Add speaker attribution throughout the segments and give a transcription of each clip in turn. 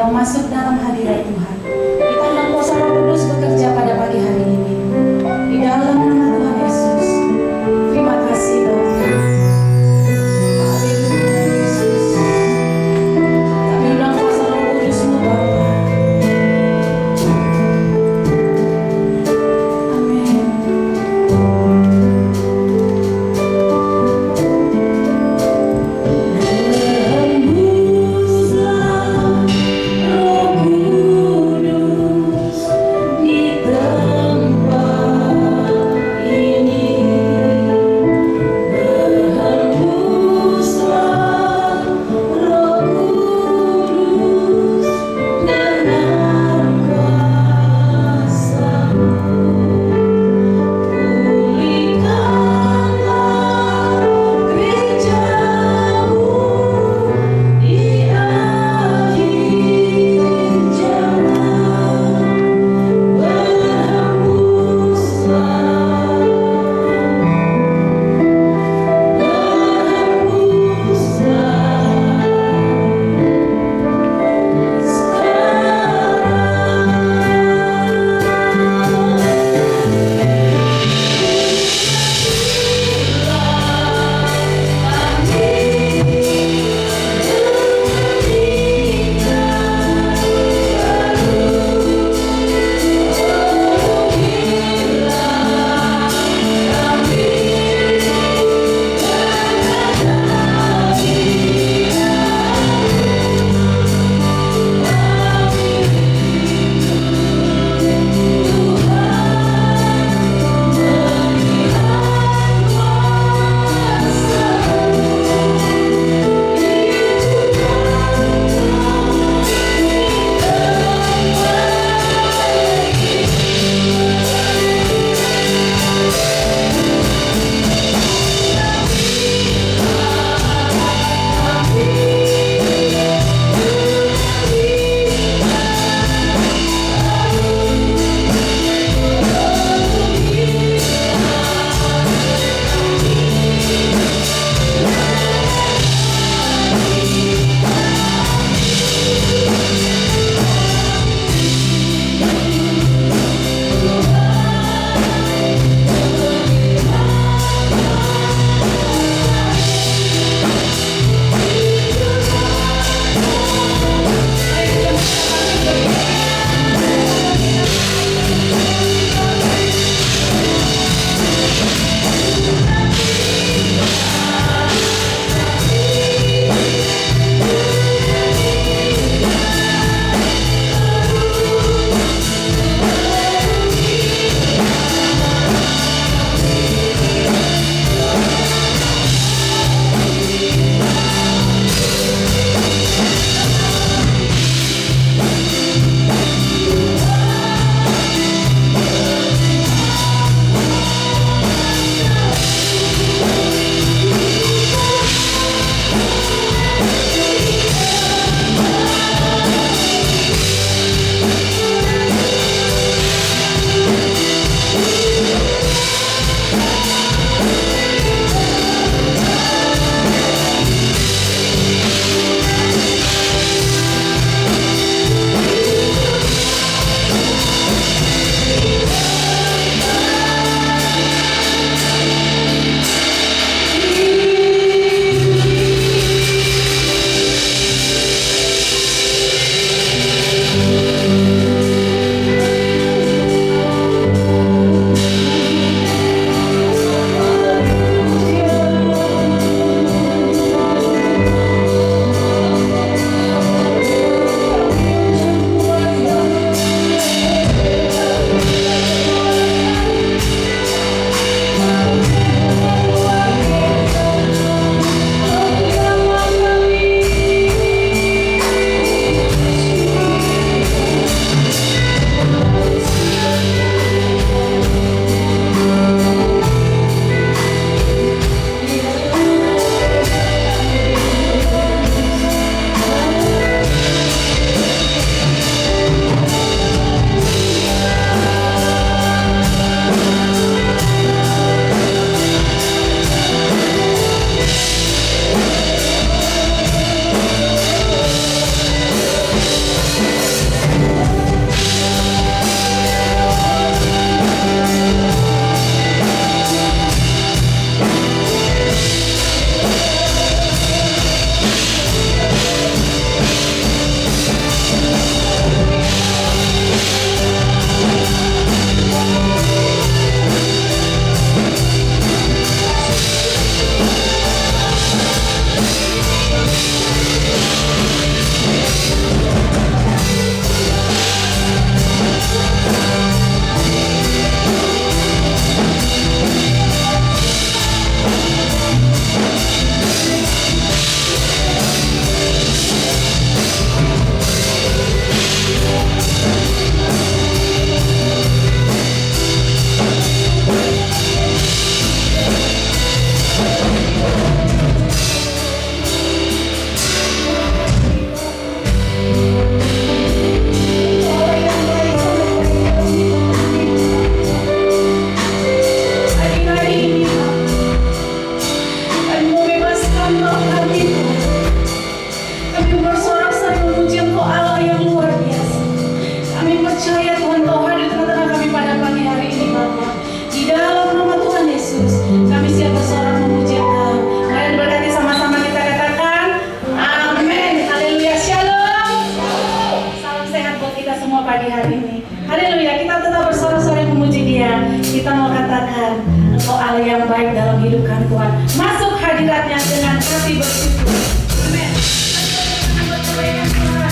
Speaker 1: Engkau masuk dalam hadirat Tuhan. Kita undang kuasa Roh Kudus bekerja pada pagi hari ini. Di dalam nama Tuhan Yesus. Terima kasih Bapa. Haleluya Yesus. Kami undang kuasa Roh Kudus-Mu Bapa. Amin. Hembuslah Roh Kudus. rendah hati Tuhan. Kami bersorak-sorai memuji Engkau Allah yang luar biasa. Kami percaya Tuhan Kau hadir tengah-tengah kami pada pagi hari ini Bapa. Di dalam nama Tuhan Yesus, kami siap bersorak memuji Engkau. Mari berkati sama-sama kita katakan, amin. Haleluya, shalom. Salam sehat buat kita semua pagi hari ini. Haleluya, kita tetap bersorak-sorai memuji Dia. Kita mau katakan, Engkau Allah yang baik dalam hidup kami Tuhan. Masuk hadiratnya dengan hati bersyukur. Amin. Buat kebaikan Tuhan.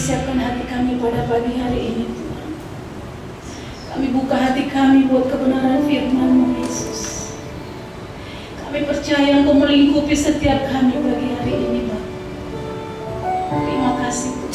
Speaker 1: Siapkan hati kami pada pagi hari ini Tuhan. Kami buka hati kami buat kebenaran firman-Mu Yesus. Kami percaya Engkau melingkupi setiap kami pagi hari ini Bapa. Terima kasih Tuhan.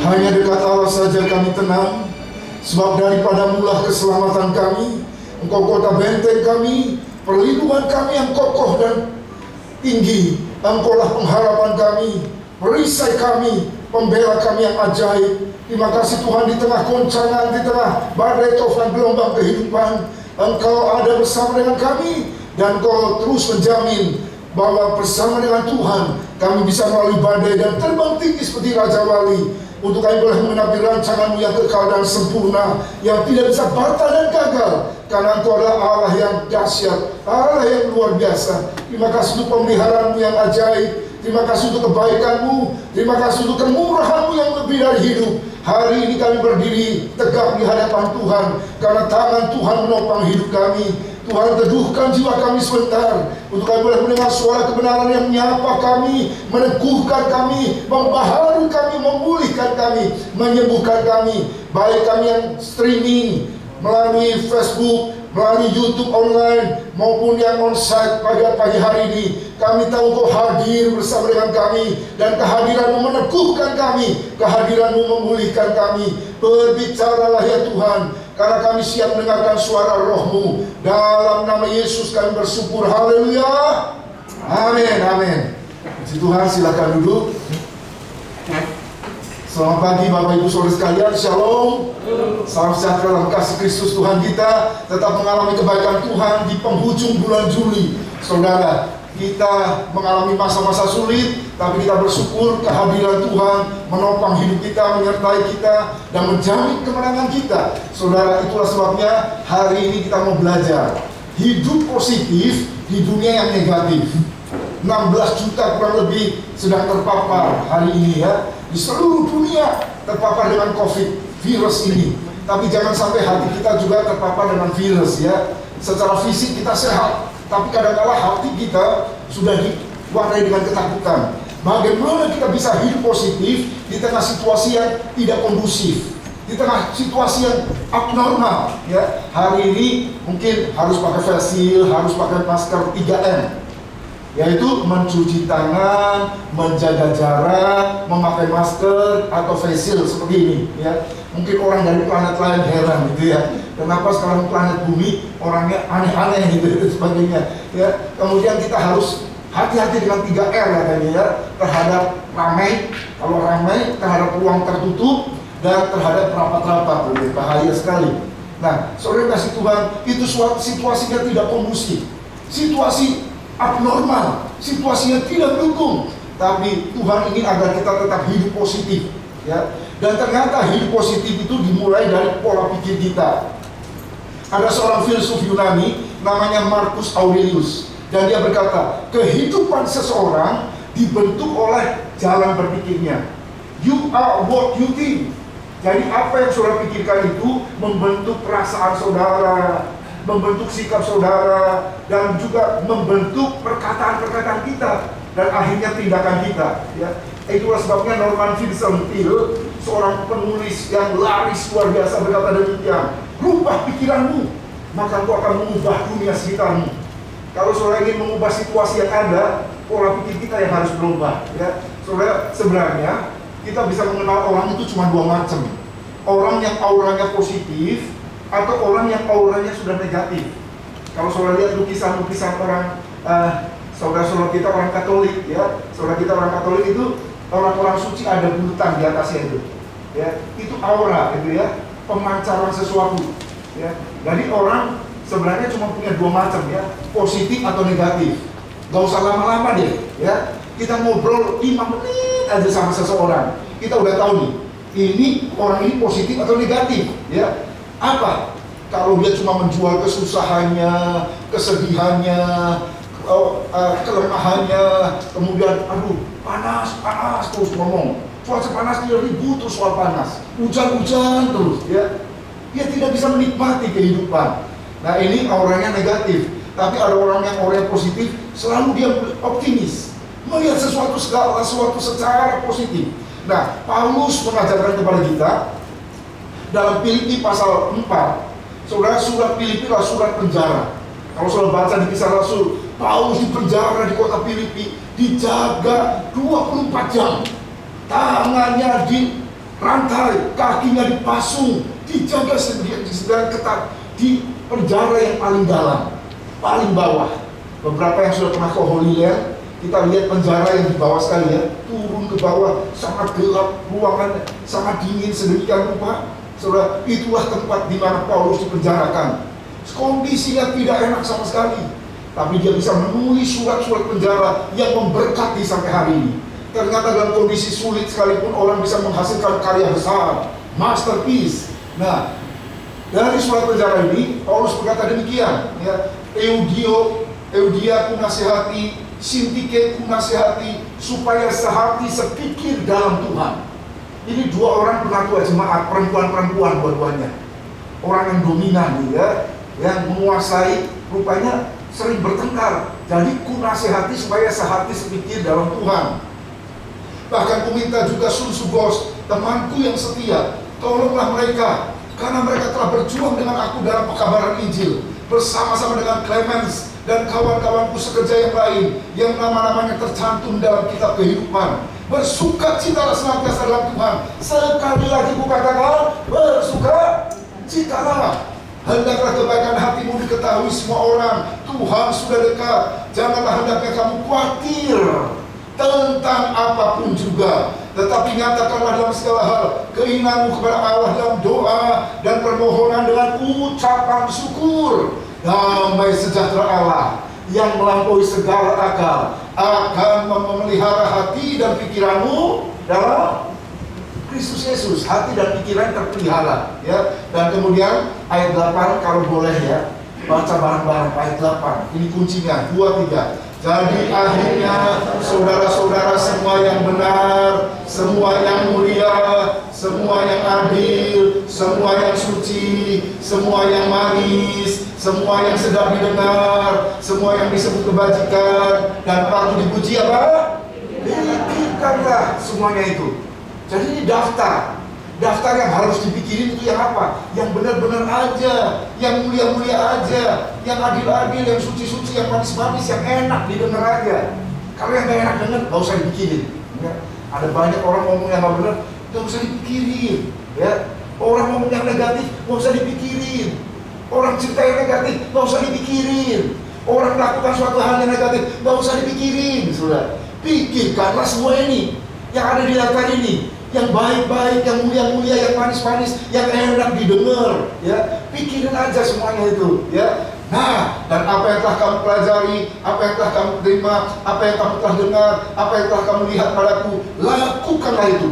Speaker 2: Hanya dekat Allah saja kami tenang, sebab daripada mula keselamatan kami. Engkau kota benteng kami, perlindungan kami yang kokoh dan tinggi. Engkaulah pengharapan kami, perisai kami, pembela kami yang ajaib. Terima kasih Tuhan, di tengah goncangan, di tengah badai tofan gelombang kehidupan, Engkau ada bersama dengan kami, dan Engkau terus menjamin bahwa bersama dengan Tuhan kami bisa melalui badai dan terbang tinggi seperti Raja Wali, untuk kami boleh mengenapi rancangan-Mu yang kekal dan sempurna, yang tidak bisa batal dan gagal, karena Engkau adalah Allah yang dahsyat, Allah yang luar biasa. Terima kasih untuk pemeliharaan-Mu yang ajaib, terima kasih untuk kebaikan-Mu, terima kasih untuk kemurahan-Mu yang lebih dari hidup. Hari ini kami berdiri tegak di hadapan Tuhan, karena tangan Tuhan menopang hidup kami. Tuhan, teduhkan jiwa kami sebentar, untuk kami boleh mendengar suara kebenaran yang menyapa kami, meneguhkan kami, membaharui kami, memulihkan kami, menyembuhkan kami. Baik kami yang streaming melalui Facebook, melalui YouTube online, maupun yang onsite pada pagi hari ini, kami tahu Engkau hadir bersama dengan kami, dan kehadiran-Mu meneguhkan kami, kehadiran-Mu memulihkan kami. Berbicaralah ya Tuhan, karena kami siap mendengarkan suara Roh-Mu. Dalam nama Yesus kami bersyukur. Haleluya. Amin, amin. Puji Tuhan, silakan duduk. Selamat pagi Bapak Ibu Saudara sekalian, Shalom. Salam sejahtera dalam kasih Kristus Tuhan kita. Tetap mengalami kebaikan Tuhan di penghujung bulan Juli. Saudara, kita mengalami masa-masa sulit, tapi kita bersyukur kehadiran Tuhan menopang hidup kita, menyertai kita, dan menjamin kemenangan kita. Saudara, itulah sebabnya hari ini kita mau belajar hidup positif di dunia yang negatif. 16 juta kurang lebih sedang terpapar hari ini ya, di seluruh dunia terpapar dengan COVID virus ini. Tapi jangan sampai hati kita juga terpapar dengan virus ya. Secara fisik kita sehat, tapi kadang-kala hati kita sudah diwarnai dengan ketakutan. Bagaimana kita bisa hidup positif di tengah situasi yang tidak kondusif, di tengah situasi yang abnormal ya. Hari ini mungkin harus pakai face shield, harus pakai masker 3M, yaitu mencuci tangan, menjaga jarak, memakai masker atau face shield seperti ini ya. Mungkin orang dari planet lain heran gitu ya, kenapa sekarang planet bumi orangnya aneh-aneh gitu dan sebagainya ya. Kemudian kita harus hati-hati dengan 3R katanya ya, terhadap ramai, kalau ramai, terhadap ruang tertutup, dan terhadap rapat-rapat. Bahaya sekali. Nah, saudara kasih Tuhan, itu suatu situasinya tidak kondusif, situasi abnormal, situasi yang tidak mendukung. Tapi Tuhan ingin agar kita tetap hidup positif ya. Dan ternyata hidup positif itu dimulai dari pola pikir kita. Ada seorang filsuf Yunani namanya Marcus Aurelius, dan dia berkata, kehidupan seseorang dibentuk oleh jalan berpikirnya. You are what you think. Jadi apa yang saudara pikirkan itu membentuk perasaan saudara, membentuk sikap saudara, dan juga membentuk perkataan-perkataan kita, dan akhirnya tindakan kita ya. Itulah sebabnya Norman Vincent Peale, seorang penulis yang laris luar biasa, berkata demikian, rubah pikiranmu, maka engkau akan mengubah dunia sekitarmu. Kalau saudara ingin mengubah situasi yang ada, pola pikir kita yang harus berubah ya. Saudara, sebenarnya kita bisa mengenal orang itu cuma dua macam. Orang yang auranya positif, atau orang yang auranya sudah negatif. Kalau saudara lihat lukisan-lukisan orang saudara-saudara kita orang Katolik ya, saudara kita orang Katolik itu orang-orang suci ada bulutan di atasnya itu ya, itu aura itu ya, pemancaran sesuatu ya. Jadi orang sebenarnya cuma punya dua macam ya, positif atau negatif. Gak usah lama-lama deh ya, kita ngobrol 5 menit aja sama seseorang, kita udah tahu nih, ini orang ini positif atau negatif ya. Apa? Kalau dia cuma menjual kesusahannya, kesedihannya, kelemahannya, kemudian aduh panas terus ngomong, cuaca panas dia ribut terus soal panas, hujan terus ya, dia tidak bisa menikmati kehidupan. Nah ini auranya negatif. Tapi ada orang yang auranya positif, selalu dia optimis, melihat sesuatu secara positif. Nah Paulus mengajarkan kepada kita dalam Filipi pasal 4, saudara, surat Filipi adalah surat penjara. Kalau saudara baca di Kisah Rasul, Paulus di penjara di kota Filipi, dijaga 24 jam. Tangan tangannya dirantai, kakinya dipasung, dijaga sedemikian ketat di penjara yang paling dalam, paling bawah. Beberapa yang sudah pernah ke Holy Land, kita lihat penjara yang di bawah sekali ya, turun ke bawah, sangat gelap, ruangannya sangat dingin sedemikian rupa. Saudara, itulah tempat di mana Paulus dipenjarakan. Kondisinya tidak enak sama sekali, tapi dia bisa menulis surat-surat penjara yang memberkati sampai hari ini. Ternyata dalam kondisi sulit sekalipun orang bisa menghasilkan karya besar, masterpiece. Nah, dari surat penjara ini Paulus berkata demikian, ya, Eudia ku nasihati, Sintike ku nasihati, supaya sehati sepikir dalam Tuhan. Ini dua orang penatua jemaat, perempuan-perempuan dua-duanya, orang yang dominan, ya, yang menguasai, rupanya sering bertengkar. Jadi ku nasihati supaya sehati sepikir dalam Tuhan. Bahkan ku minta juga Sunsugos, temanku yang setia, tolonglah mereka, karena mereka telah berjuang dengan aku dalam pekabaran Injil, bersama-sama dengan Clemens dan kawan-kawanku sekerja yang lain, yang nama-namanya tercantum dalam kitab kehidupan. Bersukacitalah senantiasa dalam Tuhan. Sekali lagi ku katakan, bersukacitalah. Hendaklah kebaikan hatimu diketahui semua orang. Tuhan sudah dekat. Janganlah hendaknya kamu khawatir tentang apapun juga, tetapi nyatakanlah dalam segala hal keinginanmu kepada Allah dalam doa dan permohonan dengan ucapan syukur. Damai sejahtera Allah yang melampaui segala akal akan memelihara hati dan pikiranmu dalam Kristus Yesus. Hati dan pikiran terpelihara, ya. Dan kemudian ayat 8, kalau boleh ya, baca bareng-bareng ayat 8. Ini kuncinya, 2, 3. Jadi akhirnya saudara-saudara semua yang benar, semua yang mulia, semua yang adil, semua yang suci, semua yang manis, semua yang sedap didengar, semua yang disebut kebajikan dan patut dipuji apa? Pikirkanlah semuanya itu. Jadi ini daftar yang harus dipikirin itu yang apa? Yang benar-benar aja, yang mulia-mulia aja, yang adil-adil, yang suci-suci, yang manis-manis, yang enak didengar aja. Kalau yang gak enak dengar, gak usah dipikirin, ya. Ada banyak orang ngomong yang gak benar, gak usah dipikirin, ya. Orang ngomong yang negatif, gak usah dipikirin. Orang cerita yang negatif, gak usah dipikirin. Orang melakukan suatu hal yang negatif, gak usah dipikirin, saudara. Pikirkanlah semua ini yang ada di daftar ini, yang baik-baik, yang mulia-mulia, yang manis-manis, yang enak didengar, ya. Pikirin aja semuanya itu, ya. Nah, dan apa yang telah kamu pelajari, apa yang telah kamu terima, apa yang kamu telah dengar, apa yang telah kamu lihat padaku, lakukanlah itu.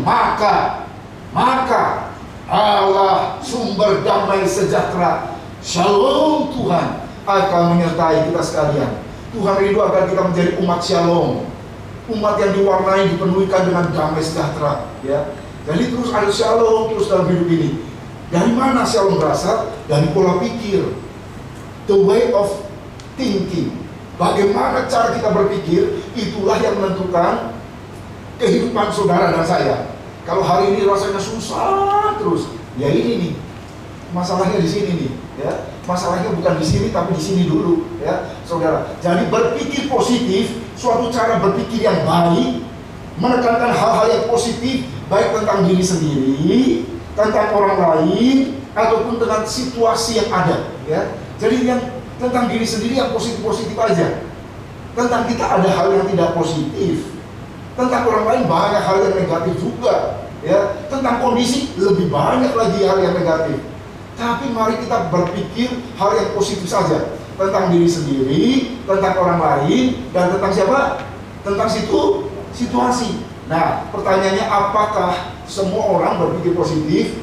Speaker 2: Maka Allah sumber damai sejahtera, Shalom Tuhan, akan menyertai kita sekalian. Tuhan rindu agar kita menjadi umat Shalom, umat yang diwarnai, dipenuhikan dengan damai sejahtera, ya. Jadi terus ada shalom terus dalam hidup ini. Dari mana shalom berasal? Dari pola pikir, the way of thinking. Bagaimana cara kita berpikir, itulah yang menentukan kehidupan saudara dan saya. Kalau hari ini rasanya susah terus, ya ini nih masalahnya, di sini nih, ya. Masalahnya bukan di sini tapi di sini dulu, ya, saudara. Jadi berpikir positif, suatu cara berpikir yang baik, menekankan hal-hal yang positif, baik tentang diri sendiri, tentang orang lain, ataupun tentang situasi yang ada, ya. Jadi yang tentang diri sendiri yang positif-positif aja. Tentang kita ada hal yang tidak positif. Tentang orang lain banyak hal yang negatif juga, ya. Tentang kondisi lebih banyak lagi hal yang negatif. Tapi mari kita berpikir hal yang positif saja, tentang diri sendiri, tentang orang lain, dan tentang siapa? Tentang situasi. Nah, pertanyaannya, apakah semua orang berpikir positif?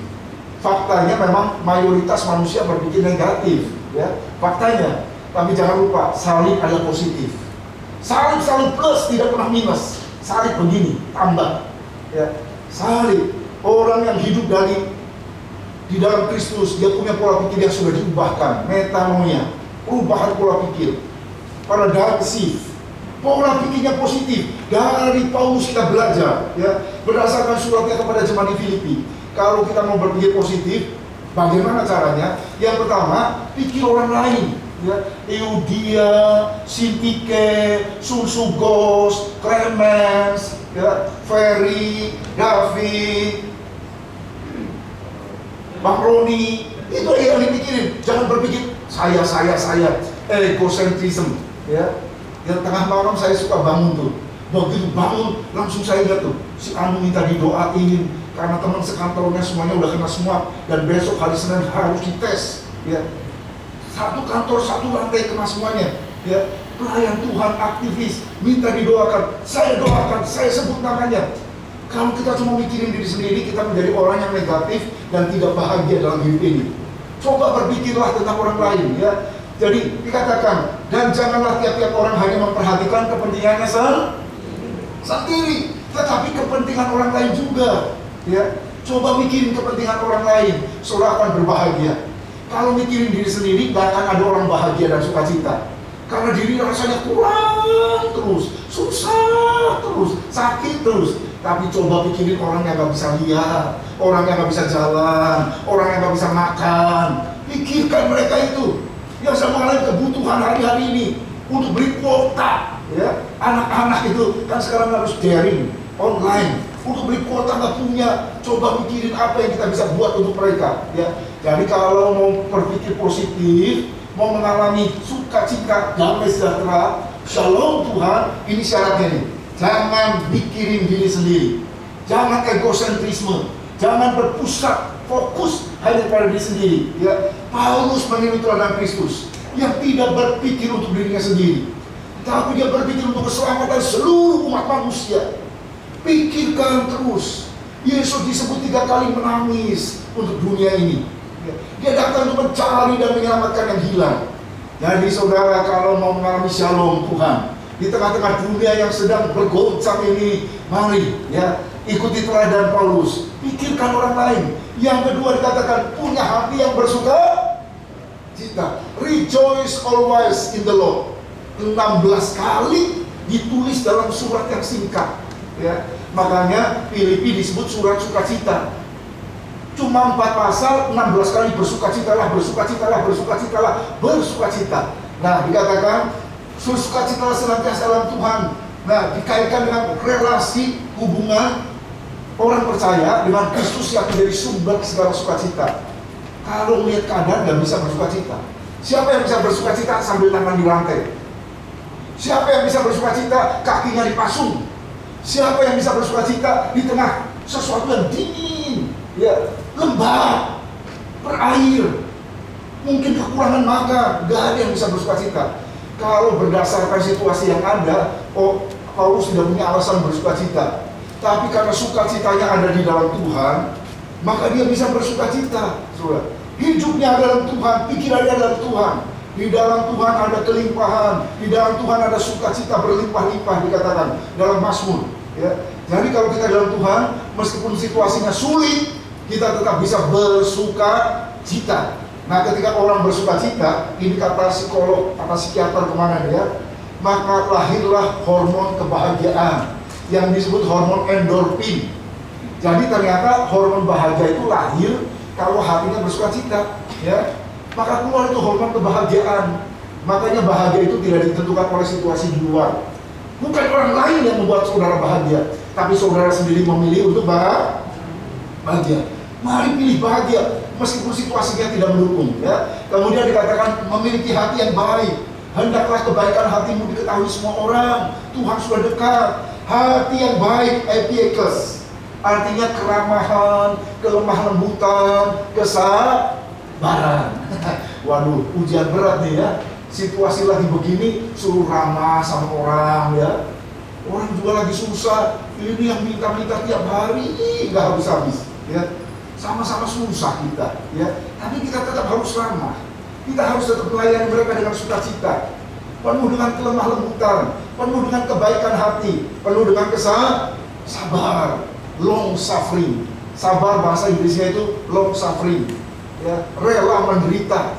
Speaker 2: Faktanya memang mayoritas manusia berpikir negatif, ya. Faktanya. Tapi jangan lupa, salib adalah positif. Salib selalu plus, tidak pernah minus. Salib begini, tambah, ya. Salib, orang yang hidup di dalam Kristus, dia punya pola pikir yang sudah diubahkan, metanoia, perubahan pola pikir, paradoksif, pola pikirnya positif. Dari Paulus kita belajar, ya, berdasarkan suratnya kepada jemaat di Filipi. Kalau kita mau berpikir positif, bagaimana caranya? Yang pertama, pikir orang lain, ya. Eudia, Sintike, Sunsugos, Clemens, ya, Ferry, David, Bang Roni, itu yang dipikirin. Jangan berpikir saya, egocentrism, ya. Yang tengah malam saya suka bangun tuh. Begitu bangun, langsung saya lihat tuh, si Anu minta didoain karena teman sekantornya semuanya udah kena semua dan besok hari Senin harus dites, ya. Satu kantor, satu lantai kena semuanya, ya. Pelayan Tuhan, aktivis, minta didoakan, saya sebut namanya. Kalau kita cuma mikirin diri sendiri, kita menjadi orang yang negatif dan tidak bahagia dalam hidup ini. Coba berpikirlah tentang orang lain, ya. Jadi dikatakan, dan janganlah tiap-tiap orang hanya memperhatikan kepentingannya sendiri, tetapi kepentingan orang lain juga, ya. Coba mikirin kepentingan orang lain, saudara akan berbahagia. Kalau mikirin diri sendiri, gak akan ada orang bahagia dan sukacita. Karena diri rasanya kurang terus, susah terus, sakit terus. Tapi coba pikirin orang yang gak bisa lihat, orang yang gak bisa jalan, orang yang gak bisa makan. Pikirkan mereka itu yang sedang mengalami kebutuhan hari-hari ini untuk beli kuota, ya. Anak-anak itu kan sekarang harus daring, online. Untuk beli kuota nggak punya, coba mikirin apa yang kita bisa buat untuk mereka, ya. Jadi kalau mau berpikir positif, mau mengalami sukacita, damai sejahtera, shalom Tuhan, ini syaratnya nih. Jangan mikirin diri sendiri, jangan egosentrisme, jangan berpusat fokus hanya pada diri sendiri, ya. Paulus meniru teladan Kristus yang tidak berpikir untuk dirinya sendiri, tapi dia berpikir untuk keselamatan seluruh umat manusia. Pikirkan terus. Yesus disebut 3 kali menangis untuk dunia ini. Dia datang untuk mencari dan menyelamatkan yang hilang. Jadi saudara, kalau mau mengalami shalom Tuhan di tengah-tengah dunia yang sedang bergoncang ini, mari, ya, ikuti teladan Paulus. Pikirkan orang lain. Yang kedua dikatakan punya hati yang bersuka cita. Rejoice always in the Lord. 16 kali ditulis dalam surat yang singkat, ya. Makanya Filipi disebut surat sukacita. Cuma 4 pasal, 16 kali bersukacitalah, bersukacitalah, bersukacitalah, bersukacita. Nah, dikatakan bersukacitalah senantiasa dalam Tuhan. Nah, dikaitkan dengan relasi hubungan orang percaya dengan Kristus yang menjadi sumber segala sukacita. Kalau melihat keadaan nggak bisa bersukacita. Siapa yang bisa bersukacita sambil tangan di lantai? Siapa yang bisa bersukacita kakinya dipasung? Siapa yang bisa bersukacita di tengah sesuatu yang dingin, ya, lembab, berair, mungkin kekurangan makan, nggak ada yang bisa bersukacita. Kalau berdasarkan situasi yang ada, Paulus tidak punya alasan bersukacita. Tapi karena sukacitanya ada di dalam Tuhan, maka dia bisa bersukacita. Saudara, hidupnya dalam Tuhan, pikirannya dalam Tuhan. Di dalam Tuhan ada kelimpahan, di dalam Tuhan ada sukacita berlimpah-limpah, dikatakan dalam Mazmur, ya. Jadi kalau kita dalam Tuhan, meskipun situasinya sulit, kita tetap bisa bersukacita. Nah, ketika orang bersukacita, ini kata psikolog, kata psikiater kemana ya, maka lahirlah hormon kebahagiaan yang disebut hormon endorfin. Jadi ternyata hormon bahagia itu lahir kalau hatinya bersukacita, ya. Maka keluar itu hormon kebahagiaan. Makanya bahagia itu tidak ditentukan oleh situasi di luar. Bukan orang lain yang membuat saudara bahagia, tapi saudara sendiri memilih untuk bahagia. Mari pilih bahagia meskipun situasinya tidak mendukung, ya. Kemudian dikatakan memiliki hati yang baik. Hendaklah kebaikan hatimu diketahui semua orang. Tuhan sudah dekat. Hati yang baik, epiekes, artinya keramahan, kelemah lembutan, kesabaran. Waduh, ujian berat nih, ya. Situasi lagi begini, suruh ramah sama orang, ya. Orang juga lagi susah. Ini yang minta-minta tiap hari, nggak habis-habis, ya. Sama-sama susah kita, ya. Tapi kita tetap harus ramah. Kita harus tetap melayani mereka dengan sukacita, penuh dengan kelemah lembutan, penuh dengan kebaikan hati, penuh dengan sabar, long suffering. Sabar bahasa Inggrisnya itu long suffering, ya. Rela menderita,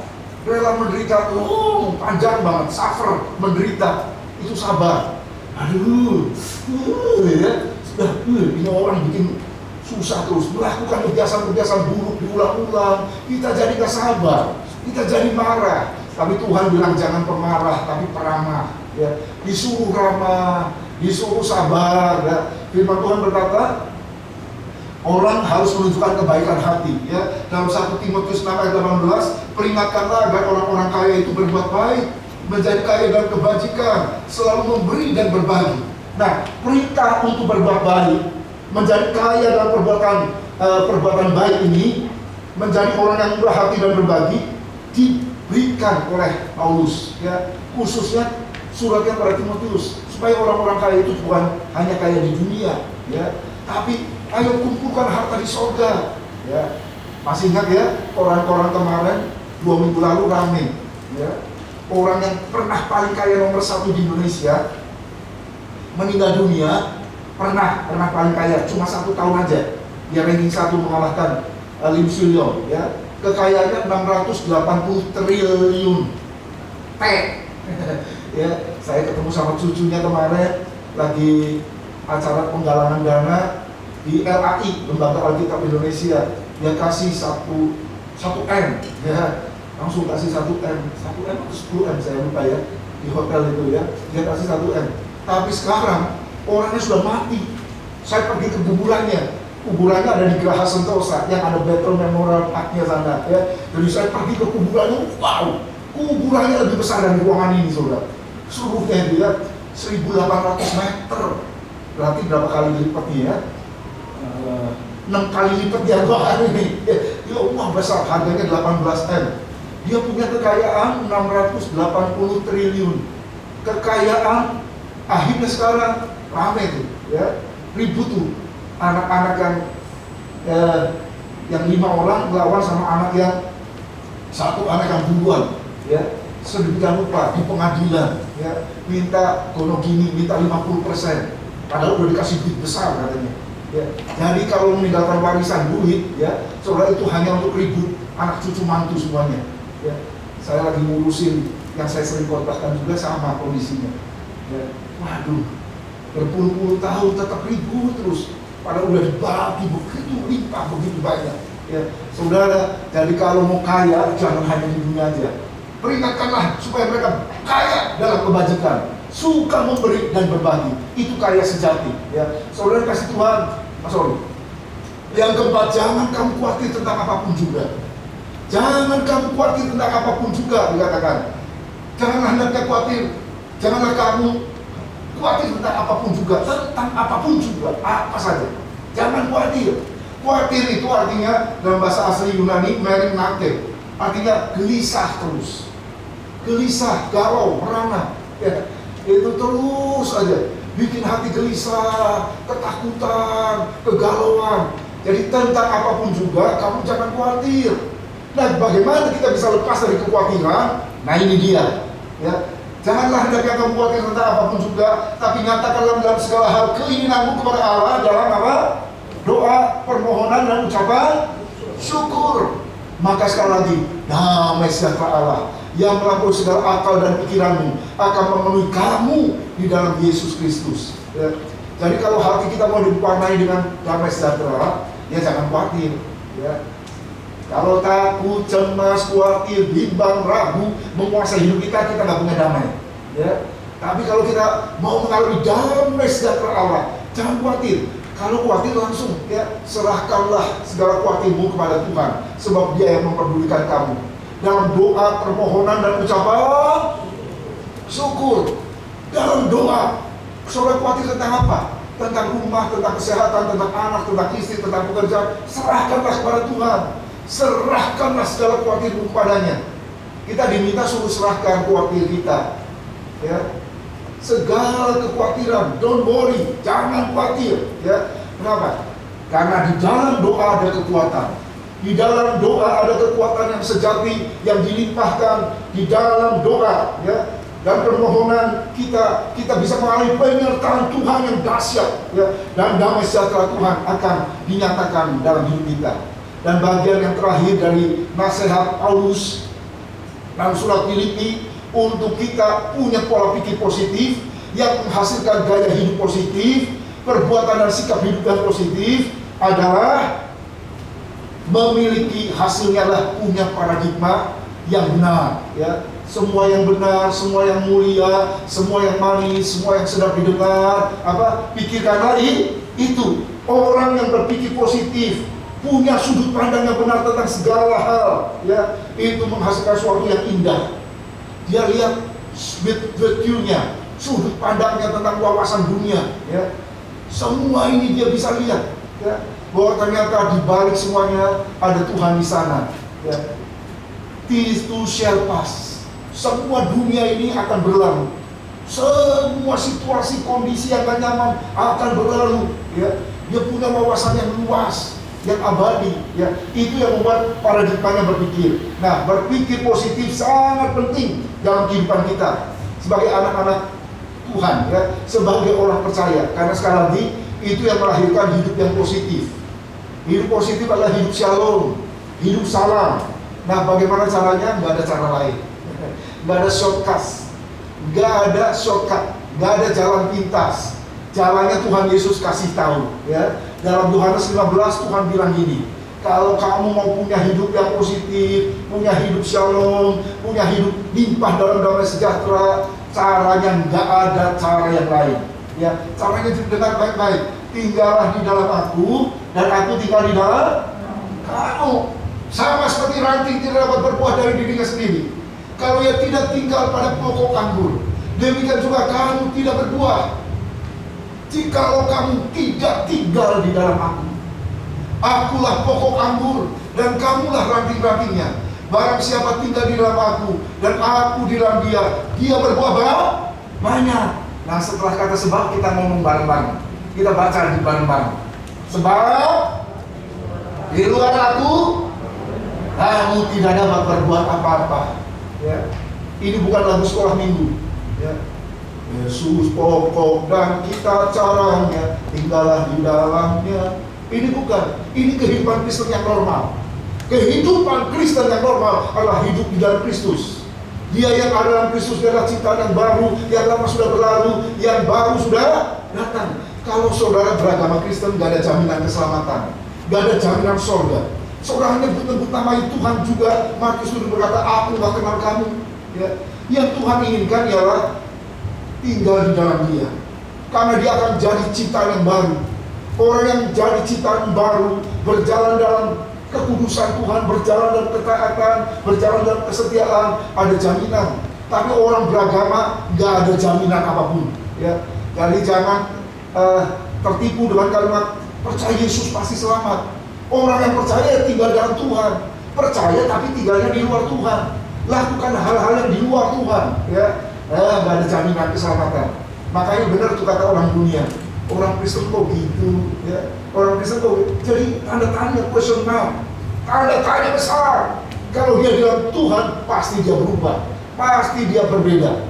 Speaker 2: panjang banget, suffer, menderita, itu sabar. Aduh, ya, sudah, ini orang bikin susah terus, melakukan kebiasaan-kebiasaan buruk diulang-ulang, kita jadi gak sabar, kita jadi marah. Tapi Tuhan bilang jangan pemarah, tapi peramah, ya. Disuruh ramah, disuruh sabar, ya. Firman Tuhan berkata, orang harus menunjukkan kebaikan hati, ya. Dalam 1 Timotius 6 ayat 18, peringatkanlah agar orang-orang kaya itu berbuat baik, menjadi kaya dalam kebajikan, selalu memberi dan berbagi. Nah, perintah untuk berbuat baik, menjadi kaya dalam perbuatan baik ini, menjadi orang yang murah hati dan berbagi, diberikan oleh Paulus, ya, khususnya suratnya pada Timotius, supaya orang-orang kaya itu bukan hanya kaya di dunia, ya, tapi ayo kumpulkan harta di sorga, ya. Masih ingat ya, koran-koran kemarin 2 minggu lalu rame, ya, orang yang pernah paling kaya nomor 1 di Indonesia meninggal dunia, pernah paling kaya cuma 1 tahun aja, dia ranking 1 mengalahkan Lim Sulyon, ya, kekayaannya 680 triliun T. Ya, saya ketemu sama cucunya kemarin lagi acara penggalangan dana di LAI, Lembaga Alkitab Indonesia. Dia kasih 1 M, ya, langsung kasih 1 M atau 10 M, saya lupa ya, di hotel itu, ya, dia kasih 1 M. Tapi sekarang orangnya sudah mati. Saya pergi ke kuburannya ada di Geraha Sentosa yang ada Battle Memorial Park-nya sana, ya. Jadi saya pergi ke kuburannya, wow, kuburannya lebih besar dari ruangan ini, saudara. Seluruhnya dia 1.800 meter, berarti berapa kali lipatnya, ya? 6 kali lipat di ruangan ini. Ya Allah, besar, harganya 18 M. Dia punya kekayaan 680 triliun. Kekayaan, akhirnya sekarang rame tuh, ya, ribut tuh anak-anak yang 5 orang melawan sama anak yang 1 anak yang duluan, ya. Sedemikian rupa di pengadilan, ya, minta gono gini, minta 50%, padahal udah dikasih duit besar katanya, ya. Jadi kalau meninggalkan warisan duit, ya, saudara, itu hanya untuk ribut anak cucu mantu semuanya, ya. Saya lagi ngurusin yang saya sering khotbahkan juga sama kondisinya, ya. Waduh, berpuluh-puluh tahun tetap ribut terus, padahal udah dibagi begitu limpah, begitu banyak, ya. Saudara, jadi kalau mau kaya jangan hanya di dunia aja. Peringatkanlah supaya mereka kaya dalam kebajikan, suka memberi dan berbagi. Itu kaya sejati, ya. Saudara kasih Tuhan, Yang keempat, jangan kamu khawatir tentang apapun juga. Jangan kamu khawatir tentang apapun juga, dikatakan. Janganlah hendaknya khawatir, janganlah kamu khawatir tentang apapun juga, apa saja. Jangan khawatir. Khawatir itu artinya dalam bahasa asli Yunani merimnake, artinya gelisah terus, gelisah, galau, merana, ya. Itu terus aja bikin hati gelisah, ketakutan, kegalauan. Jadi tentang apapun juga kamu jangan khawatir. Nah, bagaimana kita bisa lepas dari kekhawatiran? Nah, ini dia, ya. Janganlah hendaknya kamu khawatir tentang apapun juga, tapi nyatakanlah dalam segala hal keinginanmu kepada Allah dalam apa? Doa, permohonan, dan ucapan syukur. Maka sekali lagi, damai sejahtera Allah yang melampaui segala akal dan pikiranmu akan memenuhi kamu di dalam Yesus Kristus, ya. Jadi kalau hati kita mau diwarnai dengan damai sejahtera, ya jangan khawatir, ya. Kalau takut, cemas, khawatir, bimbang, ragu menguasai hidup kita nggak punya damai, ya. Tapi kalau kita mau mengalami damai sejahtera Allah, jangan khawatir. Kalau khawatir langsung, ya, serahkanlah segala khawatirmu kepada Tuhan, sebab Dia yang memperdulikan kamu. Dalam doa, permohonan, dan ucapan syukur. Dalam doa, saudara khawatir tentang apa? Tentang rumah, tentang kesehatan, tentang anak, tentang istri, tentang pekerjaan. Serahkanlah kepada Tuhan. Serahkanlah segala khawatirmu kepadanya. Kita diminta suruh serahkan khawatir kita, ya. Segala kekhawatiran, don't worry, jangan khawatir, ya. Kenapa? Karena di dalam doa ada kekuatan. Di dalam doa ada kekuatan yang sejati yang dilimpahkan di dalam doa, ya. Dan permohonan kita bisa mengalami penyertaan Tuhan yang dahsyat, ya. Dan damai sejahtera Tuhan akan dinyatakan dalam hidup kita. Dan bagian yang terakhir dari nasihat Paulus dalam surat Filipi, untuk kita punya pola pikir positif yang menghasilkan gaya hidup positif, perbuatan dan sikap hidup yang positif adalah memiliki hasilnya lah punya paradigma yang benar, ya. semua yang benar, semua yang mulia, semua yang manis, semua yang sedap didengar, pikirkanlah itu. Orang yang berpikir positif, punya sudut pandang yang benar tentang segala hal, ya, itu menghasilkan sesuatu yang indah. Dia lihat view-nya, sudut pandangnya tentang wawasan dunia, ya. Semua ini dia bisa lihat, ya, bahwa ternyata di balik semuanya ada Tuhan di sana, ya. This too shall pass. Semua dunia ini akan berlalu. Semua situasi kondisi yang gak nyaman akan berlalu, ya. Dia punya wawasan yang luas, yang abadi, ya. Itu yang membuat paradigmanya berpikir. Nah, berpikir positif sangat penting dalam kehidupan kita sebagai anak-anak Tuhan, ya, sebagai orang percaya. Karena sekali lagi itu yang melahirkan hidup yang positif. Hidup positif adalah hidup shalom, hidup salam. Nah, bagaimana caranya? Nggak ada cara lain. Nggak ada shortcut, nggak ada jalan pintas. Jalannya Tuhan Yesus kasih tahu, ya. Dalam Yohanes 15 Tuhan bilang gini, kalau kamu mau punya hidup yang positif, punya hidup shalom, punya hidup limpah dalam damai sejahtera, caranya nggak ada cara yang lain, ya. Caranya dengar baik-baik, tinggallah di dalam aku dan aku tinggal di dalam kamu. Sama seperti ranting tidak dapat berbuah dari dirinya sendiri kalau ia tidak tinggal pada pokok anggur, demikian juga kamu tidak berbuah jikalau kamu tidak tinggal di dalam aku. Akulah pokok anggur dan kamulah ranting-rantingnya. Barang siapa tinggal di dalam aku dan aku di dalam dia, dia berbuah banyak. Nah, setelah kata sebab kita ngomong bareng-bareng. Kita baca di bareng-bareng. Sebab di luar aku kamu tidak dapat berbuat apa-apa, ya. Ini bukan lagu sekolah minggu, ya. Yesus pokok dan kita caranya, tinggallah di dalamnya. Ini bukan, ini kehidupan Kristen yang normal. Kehidupan Kristen yang normal adalah hidup di dalam Kristus. Dia yang ada dalam Kristus adalah ciptaan yang baru, yang lama sudah berlalu, yang baru sudah datang. Kalau saudara beragama Kristen, gak ada jaminan keselamatan, gak ada jaminan surga. Saudara nyebut-nyebut nama Tuhan juga. Markus itu berkata, aku gak kenal kamu, ya. Yang Tuhan inginkan ialah tinggal di dalam dia, karena dia akan jadi ciptaan yang baru. Orang yang jadi ciptaan baru, berjalan dalam kekudusan Tuhan, berjalan dalam ketaatan, berjalan dalam kesetiaan, ada jaminan. Tapi orang beragama gak ada jaminan apapun, ya. Jadi jangan tertipu dengan kalimat percaya Yesus pasti selamat. Orang yang percaya tinggal dalam Tuhan, percaya tapi tinggalnya di luar Tuhan, lakukan hal-hal yang di luar Tuhan, ya. Gak ada jaminan keselamatan. Makanya benar tuh kata orang dunia, orang Kristen kok gitu, ya. Orang Kristen kok jadi tanda tanya, question mark, tanda tanya besar. Kalau dia dalam Tuhan, pasti dia berubah, pasti dia berbeda.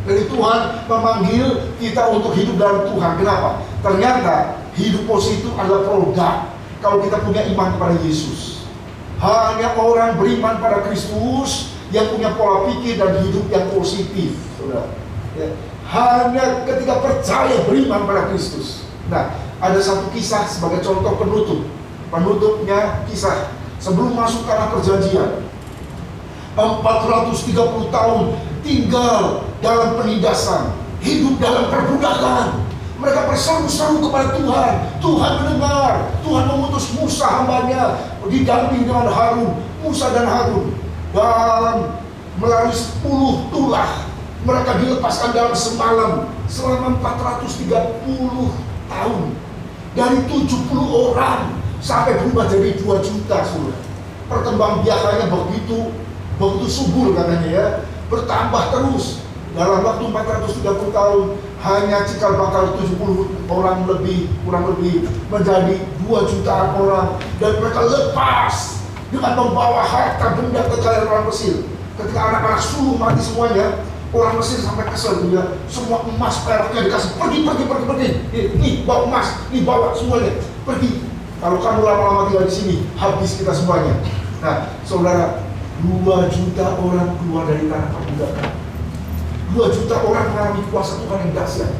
Speaker 2: Jadi Tuhan memanggil kita untuk hidup dalam Tuhan. Kenapa? Ternyata hidup positif adalah produk kalau kita punya iman kepada Yesus. Hanya orang beriman pada Kristus yang punya pola pikir dan hidup yang positif, saudara. Ya. Hanya ketika percaya beriman pada Kristus. Nah, ada satu kisah sebagai contoh penutup. Penutupnya kisah sebelum masuk tanah perjanjian. 430 tahun tinggal dalam penindasan, hidup dalam perbudakan. Mereka berseru-seru kepada Tuhan. Tuhan mendengar. Tuhan mengutus Musa hambanya didampingi dengan Harun, Musa dan Harun. Dan melalui 10 tulah mereka dilepaskan dalam semalam selama 430 tahun. Dari 70 orang sampai berubah jadi 2 juta, saudara. Perkembangbiakannya begitu subur katanya, ya. Bertambah terus. Dalam waktu 430 tahun hanya cikal bakal 70 orang lebih, kurang lebih menjadi 2 jutaan orang. Dan mereka lepas dengan membawa harta benda kekayaan orang Mesir. Ketika anak-anak sulung mati semuanya, orang Mesir sampai kesel juga. Semua emas peraknya dikasih, pergi. Nih bawa emas, nih bawa semuanya, pergi. Kalau kamu lama-lama tinggal di sini, habis kita semuanya. Nah, saudara, 2 juta orang keluar dari tanah perbudakan. 2 juta orang mengalami kuasa Tuhan yang dahsyat.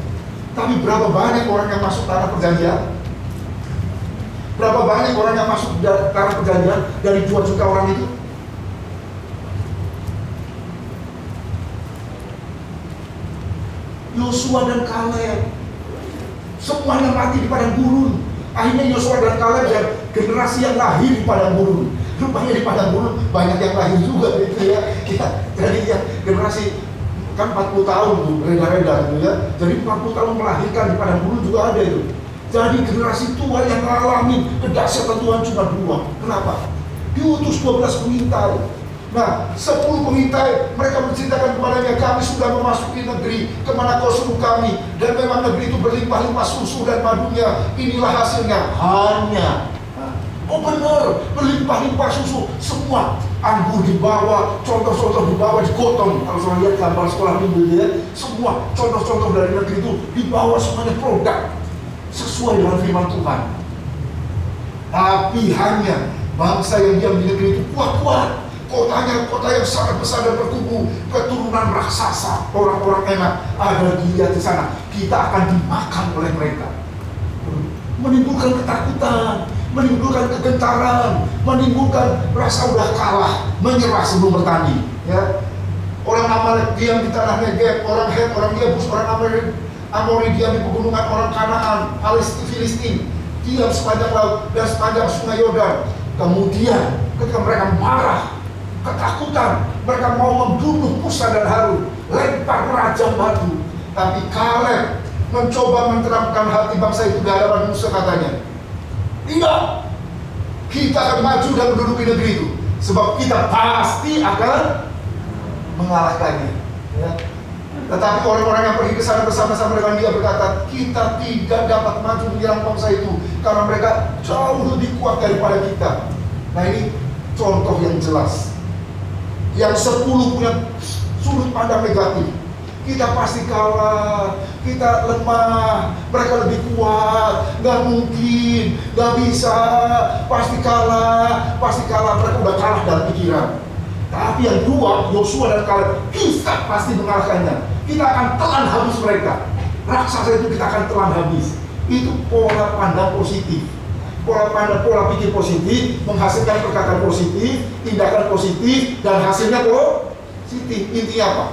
Speaker 2: Tapi berapa banyak orang yang masuk tanah perjanjian? Berapa banyak orang yang masuk tanah perjanjian dari 2 juta orang itu? Yosua dan Kaleb. Semuanya mati di padang gurun. Akhirnya Yosua dan Kaleb dan generasi yang lahir di padang gurun. Rupanya di padang gurun banyak yang lahir juga gitu ya. Jadi yang generasi kan 40 tahun tuh reda-reda gitu ya. Jadi 40 tahun melahirkan di padang gurun juga ada itu. Jadi generasi tua yang ngalamin kedahsyatan Tuhan cuma 2. Kenapa? Diutus 12 pengintai. Nah, 10 pengintai mereka menceritakan kepadanya, kami sudah memasuki negeri kemana kau suruh kami, dan memang negeri itu berlimpah-limpah susu dan madunya. Inilah hasilnya. Hanya oh benar, berlimpah-limpah susu. Semua anggur dibawa, contoh-contoh dibawa, digotong. Kalau saya lihat gambar sekolah minggu ya, semua contoh-contoh dari negeri itu dibawa, semuanya produk sesuai dengan firman Tuhan. Tapi hanya bangsa yang diam di negeri itu kuat-kuat. Kotanya kota yang sangat besar dan berkubu, keturunan raksasa, orang-orang enak ada dia di sana. Kita akan dimakan oleh mereka. Menimbulkan ketakutan, menimbulkan kegentaran, menimbulkan rasa udah kalah, menyerah sebelum bertanding. Ya, orang Amalek diam di tanah Negeb, orang Het, orang Yebus, orang Amori diam di pegunungan, orang Kanaan, Filistin diam sepanjang laut dan sepanjang sungai Yordan. Kemudian ketika mereka marah, ketakutan, mereka mau membunuh Musa dan Harun, lempar rajam batu. Tapi Kaleb mencoba menenangkan hati bangsa itu di hadapan Musa, katanya, tidak, kita akan maju dan menduduki negeri itu, sebab kita pasti akan mengalahkannya. Ya. Tetapi orang-orang yang pergi ke sana bersama-sama dengan dia berkata, kita tidak dapat maju menyerang bangsa itu karena mereka jauh lebih kuat daripada kita. Nah, ini contoh yang jelas. Yang 10 punya sudut pandang negatif. Kita pasti kalah, kita lemah, mereka lebih kuat, gak mungkin, gak bisa, pasti kalah, mereka udah kalah dalam pikiran. Tapi yang 2, Yosua dan Kaleb, kita pasti mengalahkannya. Kita akan telan habis mereka. Raksasa itu kita akan telan habis. Itu pola pandang positif. Pola pandang, pola pikir positif menghasilkan perkataan positif, tindakan positif, dan hasilnya positif. Intinya apa?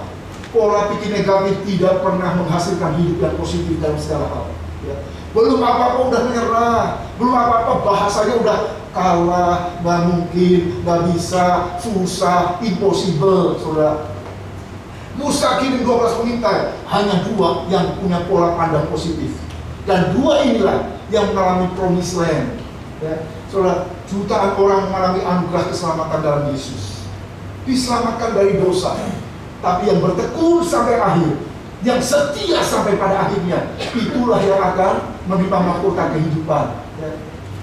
Speaker 2: Pola pikir negatif tidak pernah menghasilkan hidup yang positif dalam segala hal. Ya. Belum apa-apa udah menyerah, belum apa-apa bahasanya udah kalah, nggak mungkin, nggak bisa, susah, impossible, saudara. Musa kirim 12 pengintai, hanya 2 yang punya pola pandang positif, dan 2 inilah yang mengalami promised land. Ya, saudara, jutaan orang mengalami anugerah keselamatan dalam Yesus, diselamatkan dari dosa. Tapi yang bertekun sampai akhir, yang setia sampai pada akhirnya, itulah yang akan menerima mahkota kehidupan. Ya.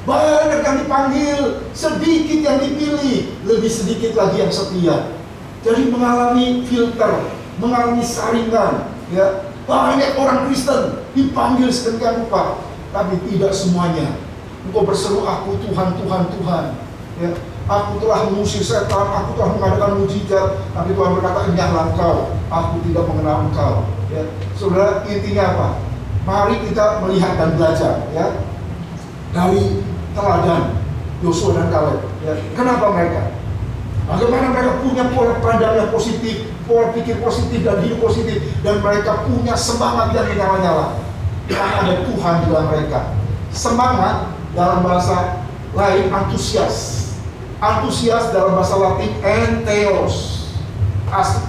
Speaker 2: Banyak yang dipanggil, sedikit yang dipilih, lebih sedikit lagi yang setia. Jadi mengalami filter, mengalami saringan. Ya. Banyak orang Kristen dipanggil sedemikian rupa, tapi tidak semuanya. Engkau berseru, aku Tuhan, Tuhan, Tuhan. Ya. Aku telah mengusir setan, aku telah mengadakan mujizat, tapi Tuhan berkata, enyahlah engkau, aku tidak mengenal engkau. Ya. Saudara, intinya apa? Mari kita melihat dan belajar, ya, dari teladan Yosua dan Kaleb. Ya. Kenapa mereka? Bagaimana mereka punya pola pandang yang positif, pola pikir positif dan hidup positif, dan mereka punya semangat yang menyala-nyala. Karena ada Tuhan di dalam mereka. Semangat dalam bahasa lain antusias. Antusias dalam bahasa Latin entheos.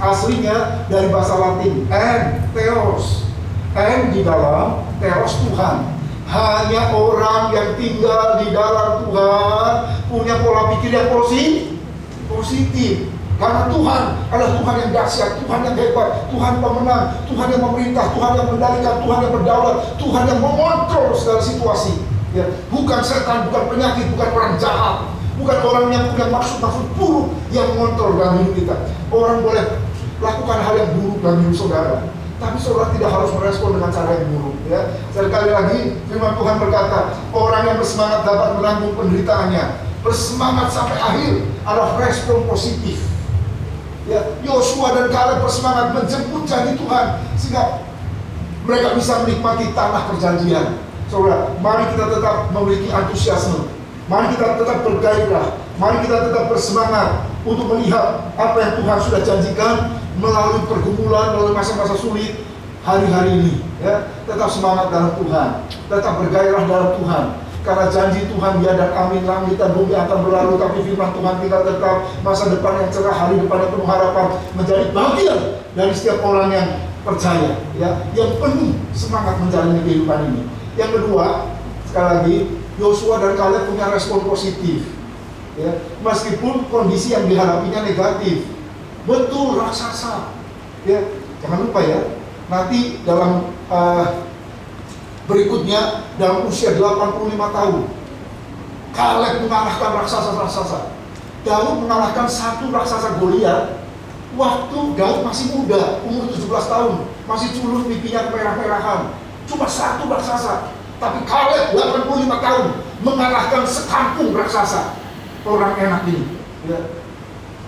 Speaker 2: Aslinya dari bahasa Latin entheos. En di dalam, theos Tuhan. Hanya orang yang tinggal di dalam Tuhan punya pola pikir yang positif. Karena Tuhan adalah Tuhan yang dahsyat, Tuhan yang hebat, Tuhan pemenang, Tuhan yang memerintah, Tuhan yang mengendalikan, Tuhan yang berdaulat, Tuhan yang mengontrol segala situasi. Ya, bukan setan, bukan penyakit, bukan orang jahat, bukan orang yang punya maksud-maksud buruk yang mengontrol dalam hidup kita. Orang boleh lakukan hal yang buruk dalam hidup saudara, tapi saudara tidak harus merespon dengan cara yang buruk. Ya, sekali lagi firman Tuhan berkata, orang yang bersemangat dapat menanggung penderitaannya. Bersemangat sampai akhir adalah respon positif. Ya, Yosua dan Kaleb bersemangat menjemput janji Tuhan sehingga mereka bisa menikmati tanah perjanjian. Saudara, mari kita tetap memiliki antusiasme, mari kita tetap bergairah, mari kita tetap bersemangat untuk melihat apa yang Tuhan sudah janjikan melalui pergumulan, melalui masa-masa sulit. hari-hari ini, ya, tetap semangat dalam Tuhan, tetap bergairah dalam Tuhan. Karena janji Tuhan ya dan amin, langit dan bumi akan berlalu, tapi firman Tuhan tinggal tetap. Masa depan yang cerah, hari depan yang penuh harapan menjadi bagian dari setiap orang yang percaya, ya, yang penuh semangat menjalani kehidupan ini. Yang kedua, sekali lagi, Yosua dan Kaleb punya respon positif, ya, meskipun kondisi yang dihadapinya negatif. Betul, raksasa, ya, jangan lupa ya, nanti dalam berikutnya dalam usia 85 tahun Kaleb mengalahkan raksasa-raksasa. Daud mengalahkan satu raksasa Goliat waktu Daud masih muda, umur 17 tahun, masih culun, pipinya kemerah-merahan. Cuma satu raksasa. Tapi Kaleb 85 tahun mengalahkan sekampung raksasa. Orang enak ini, ya.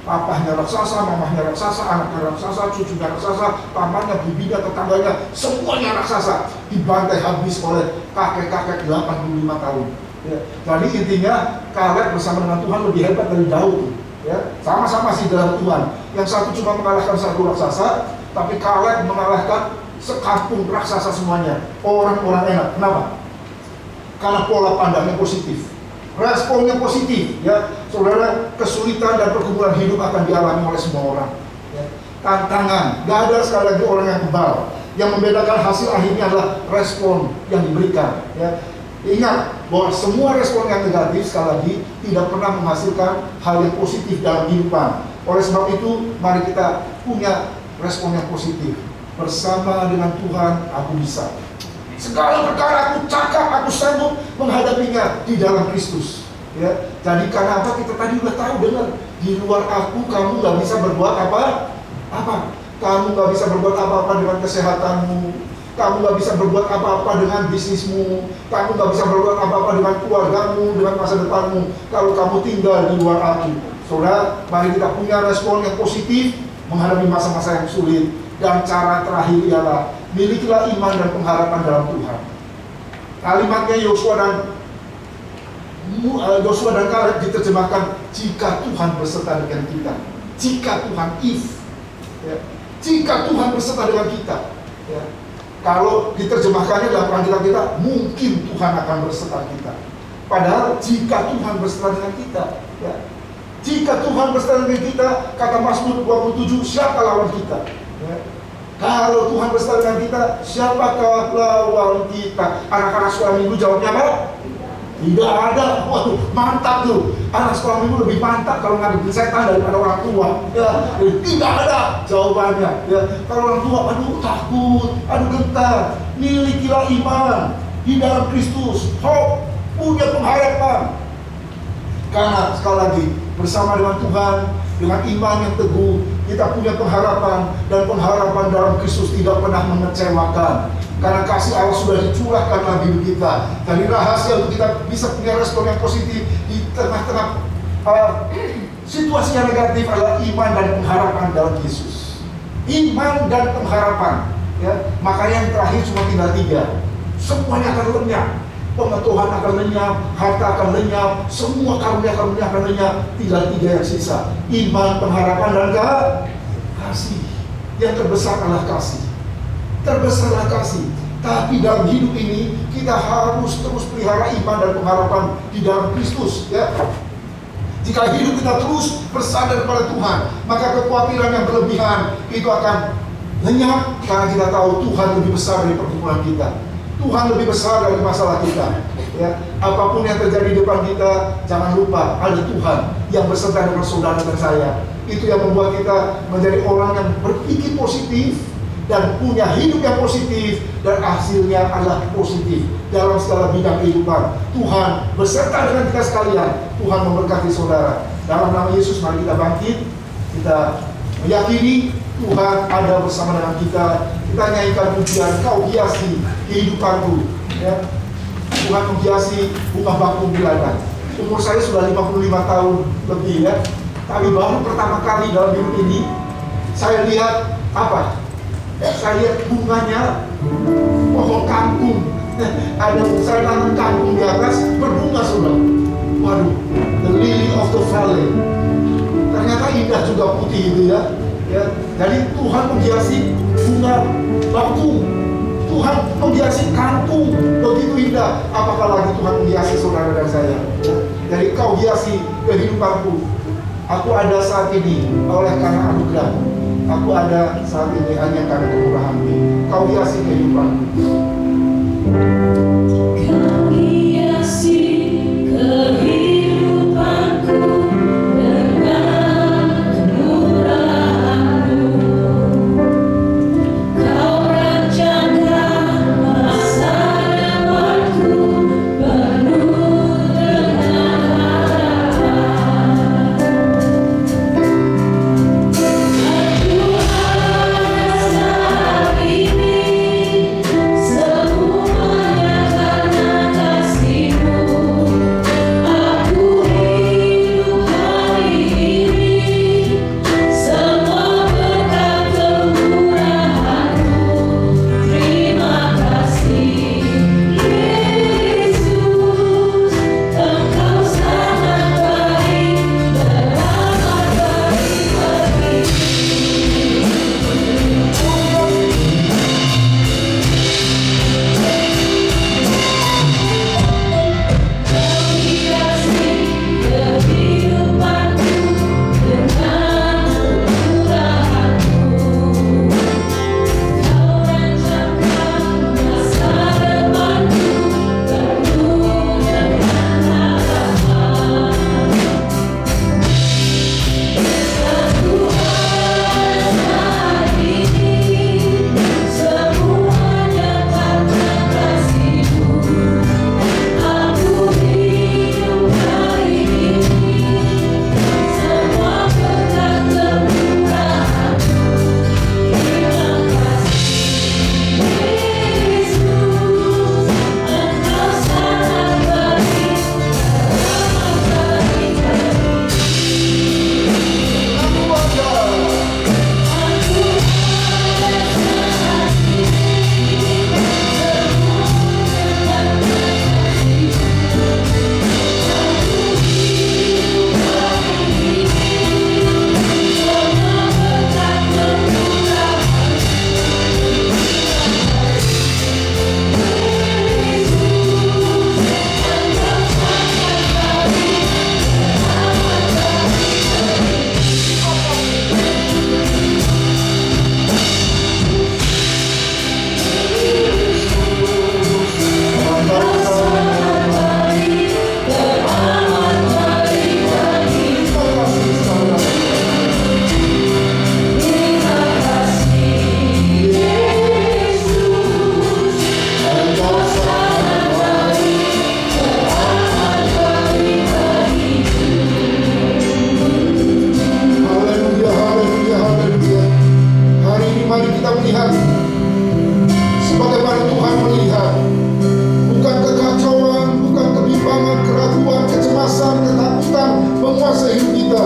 Speaker 2: Papahnya raksasa, mamahnya raksasa, anaknya raksasa, cucunya raksasa, pamannya, bibinya, tetangganya, semuanya raksasa. Dibantai habis oleh kakek-kakek 85 tahun. Ya. Jadi intinya Kaleb bersama dengan Tuhan lebih hebat dari Daud. Ya. Sama-sama sih dalam Tuhan. Yang satu cuma mengalahkan satu raksasa, tapi Kaleb mengalahkan sekampung raksasa semuanya. Orang-orang enak. Kenapa? Karena pola pandangnya positif. Responnya positif, ya, saudara. Kesulitan dan pergumulan hidup akan dialami oleh semua orang, ya. Tantangan, gak ada sekali lagi orang yang kebal. Yang membedakan hasil akhirnya adalah respon yang diberikan, ya. Ingat bahwa semua respon yang negatif sekali lagi tidak pernah menghasilkan hal yang positif dalam kehidupan. Oleh sebab itu, mari kita punya respon yang positif. Bersama dengan Tuhan, aku bisa. Segala perkara aku cakap, aku sanggup menghadapinya di dalam Kristus. Ya, jadi karena apa? Kita tadi udah tahu, dengar, di luar aku kamu nggak bisa berbuat apa. Kamu nggak bisa berbuat apa-apa dengan kesehatanmu. Kamu nggak bisa berbuat apa-apa dengan bisnismu. Kamu nggak bisa berbuat apa-apa dengan keluargamu, dengan masa depanmu, kalau kamu tinggal di luar aku. Saudara, mari kita punya respon yang positif menghadapi masa-masa yang sulit. Dan cara terakhir ialah milikilah iman dan pengharapan dalam Tuhan. Kalimatnya Yosua dan Kaleb diterjemahkan jika Tuhan berserta dengan kita. Jika Tuhan, ya. Jika Tuhan berserta dengan kita, ya. Kalau diterjemahkannya dalam Alkitab kita, mungkin Tuhan akan berserta kita. Padahal jika Tuhan berserta dengan kita, ya. Jika Tuhan berserta dengan kita, kata Mazmur 27, siapa lawan kita? Ya. Kalau Tuhan bersama dengan kita, siapakah lawan kita? Anak-anak sekolah minggu jawabnya apa? Tidak ada. Waduh, mantap tuh. Anak sekolah minggu lebih mantap kalau ngadepin setan daripada orang tua. Ya, tidak ada jawabannya. Ya, kalau orang tua, aduh takut, aduh gentar. Milikilah iman di dalam Kristus. Hope, punya pengharapan. Karena sekali lagi bersama dengan Tuhan, dengan iman yang teguh, kita punya pengharapan, dan pengharapan dalam Kristus tidak pernah mengecewakan. Karena kasih Allah sudah dicurahkan dalam hidup kita. Dari rahasia untuk kita bisa punya respon yang positif di tengah-tengah situasi yang negatif adalah iman dan pengharapan dalam Yesus. Iman dan pengharapan, ya. Makanya yang terakhir cuma tinggal 3. Semuanya akan lenyap. Pengetahuan akan lenyap, harta akan lenyap, semua karunia akan lenyap. Tinggal 3 yang sisa: iman, pengharapan, dan kasih. Yang terbesar adalah kasih. Terbesar adalah kasih. Tapi dalam hidup ini kita harus terus pelihara iman dan pengharapan di dalam Kristus, ya. Jika hidup kita terus bersandar pada Tuhan, maka kekhawatiran yang berlebihan itu akan lenyap, karena kita tahu Tuhan lebih besar dari pergumulan kita. Tuhan lebih besar dari masalah kita, ya. Apapun yang terjadi di depan kita, jangan lupa ada Tuhan yang beserta dengan saudara dan saya. Itu yang membuat kita menjadi orang yang berpikir positif dan punya hidup yang positif, dan hasilnya adalah positif dalam segala bidang kehidupan. Tuhan beserta dengan kita sekalian. Tuhan memberkati saudara. Dalam nama Yesus, mari kita bangkit. Kita meyakini Tuhan ada bersama dengan kita. Kita nyanyikan pujian, kau hiasi kehidupanku, ya. Tuhan menghiasi bunga bakung di ladang. Umur saya sudah 55 tahun lebih, ya. Tapi baru pertama kali dalam hidup ini saya lihat apa? Saya lihat bunganya pohon kangkung. Ada saya tanam kangkung di atas, berbunga sudah. Waduh, the lily of the valley. Ternyata indah juga putih itu, ya. Ya, jadi Tuhan menghiasi bunga bakung, Tuhan menghiasi kangkung, begitu indah. Apakah lagi Tuhan menghiasi saudara dan saya? Jadi kau hiasi kehidupanku. Aku ada saat ini oleh karena anugerah. Aku ada saat ini hanya karena kemurahan-Mu. Kau hiasi kehidupanku.
Speaker 1: Kau hiasi kehidupanku dengan kemurahan-Mu. Kau rancangkan masa depanku penuh dengan harapan. Aku ada saat ini semuanya karena kasih-Mu. Aku hidup hari ini semua berkat kemurahan-Mu. Terima kasih Yesus, Engkau sangat baik, beramat baik bagiku. Kau hiasi kehidupanku dengan kemurahan-Mu. Kau rancangkan masa depanku penuh dengan harapan. Aku ada saat ini semuanya karena kasih-Mu. Aku hidup hari ini semua berkat kemurahan-Mu. Terima kasih Yesus, Engkau sangat baik, beramat baik bagiku. Aku ada saat ini semuanya karena
Speaker 2: Haleluya, haleluya, haleluya. Hari ini mari kita melihat sebagaimana Tuhan melihat. Bukan kekacauan, bukan kebimbangan, keraguan, kecemasan, ketakutan menguasai hidup kita,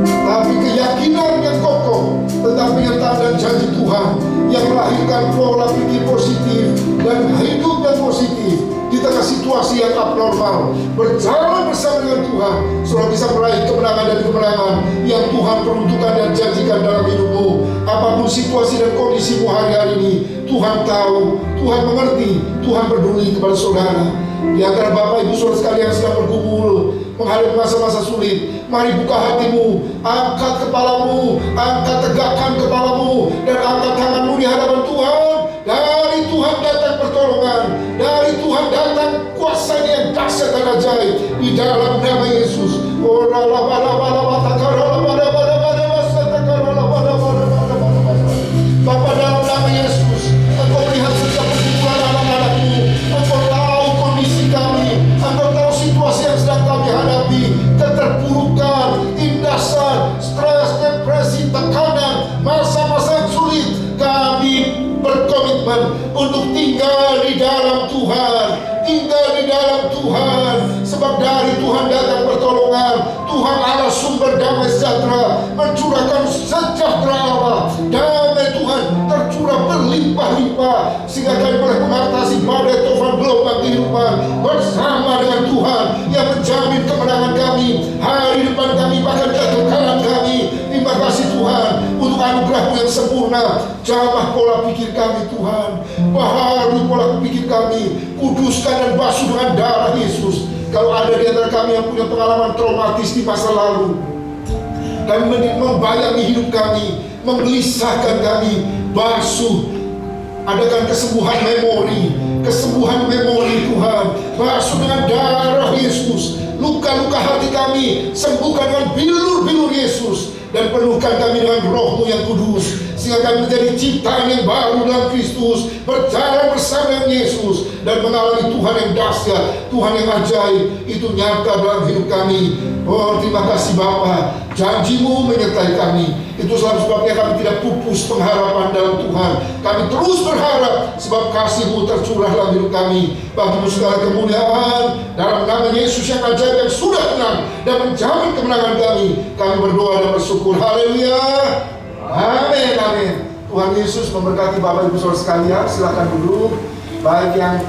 Speaker 2: tapi keyakinan yang kokoh tentang penyertaan dan janji Tuhan yang melahirkan pola pikir positif dan hidup yang positif di tengah situasi yang abnormal. Berjalan bersama dengan Tuhan, saudara bisa meraih kemenangan dan kemenangan yang Tuhan peruntukkan dan janjikan dalam hidupmu. Apapun situasi dan kondisimu hari-hari ini, Tuhan tahu, Tuhan mengerti, Tuhan peduli kepada saudara. Di antara Bapak Ibu saudara sekalian yang sedang bergumul menghadapi masa-masa sulit, mari buka hatimu, angkat kepalamu, angkat tegakkan kepalamu, dan angkat tanganmu di hadapan Tuhan. Dari Tuhan datang pertolongan, dari Tuhan datang kuasa yang dahsyat dan ajaib di dalam nama Yesus. Bapa, dalam nama Yesus, Engkau melihat setiap pergumulan anak-anakmu. Engkau tahu kondisi kami, Engkau tahu situasi yang sedang kami hadapi, keterpurukan, tindasan, stres, depresi, tekanan, masa-masa yang sulit. Kami berkomitmen untuk tinggal di dalam Tuhan, tinggal di dalam Tuhan, sebab dari Tuhan datang pertolongan. Tuhan Allah sumber damai sejahtera, mencurahkan sejahtera Allah. Damai Tuhan tercurah berlimpah-limpah sehingga kami boleh mengatasi badai tofan gelombang kehidupan bersama dengan Tuhan yang menjamin kemenangan kami, hari depan kami, bahkan kekekalan kami. Terima kasih Tuhan untuk anugerah Jamah pola pikir kami Tuhan, baharui pola pikir kami, kuduskan dan basuh dengan darah Yesus. Kalau ada di antara kami yang punya pengalaman traumatis di masa lalu, kami membayangi hidup kami, menggelisahkan kami, basuh, adakan kesembuhan memori Tuhan, basuh dengan darah Yesus. Luka-luka hati kami sembuhkan dengan bilur-bilur Yesus, dan penuhkan kami dengan Roh-Mu yang kudus, sehingga kami menjadi ciptaan yang baru dalam Kristus, berjalan bersama dengan Yesus, dan mengalami Tuhan yang dahsyat, Tuhan yang ajaib, itu nyata dalam hidup kami. Oh, terima kasih Bapa, janji-Mu menyertai kami. Itu sebabnya kami tidak pupus pengharapan dalam Tuhan. Kami terus berharap, sebab kasih-Mu tercurah dalam hidup kami. Bagi-Mu segala kemuliaan, dalam nama Yesus yang ajaib, yang sudah tenang dan menjamin kemenangan kami. Kami berdoa dan bersyukur. Haleluya. Amin, amin. Tuhan Yesus memberkati Bapak Ibu Saudara sekalian. Silakan duduk. Baik yang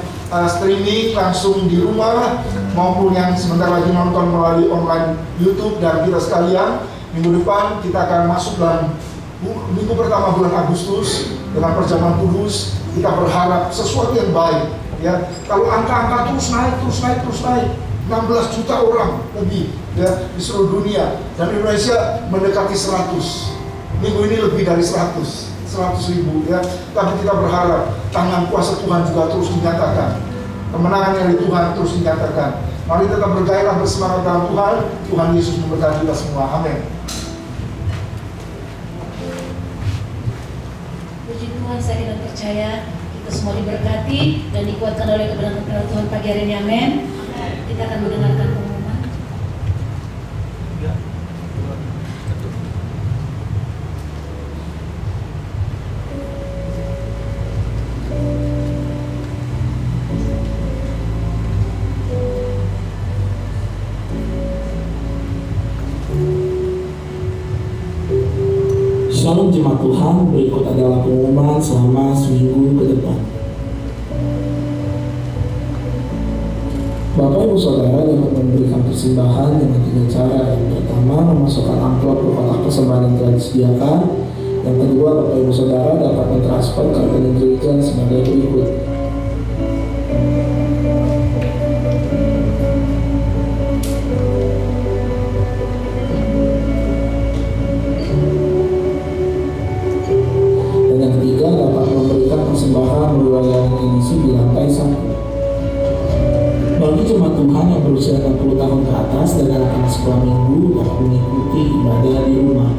Speaker 2: streaming langsung di rumah, maupun yang sebentar lagi nonton melalui online YouTube, dan kita sekalian, minggu depan kita akan masuk dalam minggu pertama bulan Agustus dengan perjamuan kudus. Kita berharap sesuatu yang baik, ya. Kalau angka-angka terus naik, 16 juta orang lebih, ya, di seluruh dunia, dan Indonesia mendekati 100. Minggu ini lebih dari 100 ribu, ya. Tapi kita berharap tangan kuasa Tuhan juga terus dinyatakan, kemenangan dari Tuhan terus dinyatakan. Mari tetap bergairah bersemangat dalam Tuhan. Tuhan Yesus memberkati kita semua. Amin.
Speaker 1: Puji Tuhan, saya dan percaya kita semua diberkati dan dikuatkan oleh kebenaran Tuhan pagi hari ini. Amin. Kita akan mendengarkan pengumuman.
Speaker 3: Shalom jemaat Tuhan, berikut adalah pengumuman selama seminggu ke depan. Bapak Ibu Saudara dapat memberikan persembahan dengan 3 cara. Yang pertama, memasukkan amplop ke kotak persembahan yang telah disediakan. Yang kedua, Bapak Ibu Saudara dapat mentransfer ke rekening gereja sebagai berikut. Dapat memberikan persembahan melalui layanan edisi di lantai 1. Bagi jemaat Tuhan yang berusia 60 tahun ke atas dan anak-anak sekolah minggu dapat mengikuti ibadah di rumah,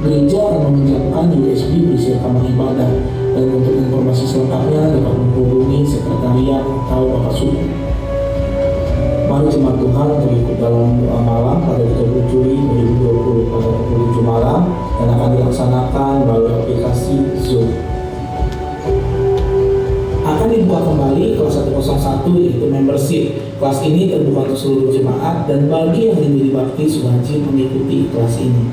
Speaker 3: gereja akan meminjamkan USB berisi rekaman ibadah, dan untuk informasi selengkapnya dapat menghubungi sekretariat atau Bapak Suku. Mari jemaat Tuhan untuk ikut dalam doa malam pada 30 Juli 2020 pada pukul 7 malam, dan akan dilaksanakan melalui aplikasi Zoom. Akan dibuka kembali kelas 101, yaitu membership. Kelas ini terbuka untuk seluruh jemaat, dan bagi yang ingin dibaptis wajib mengikuti kelas ini.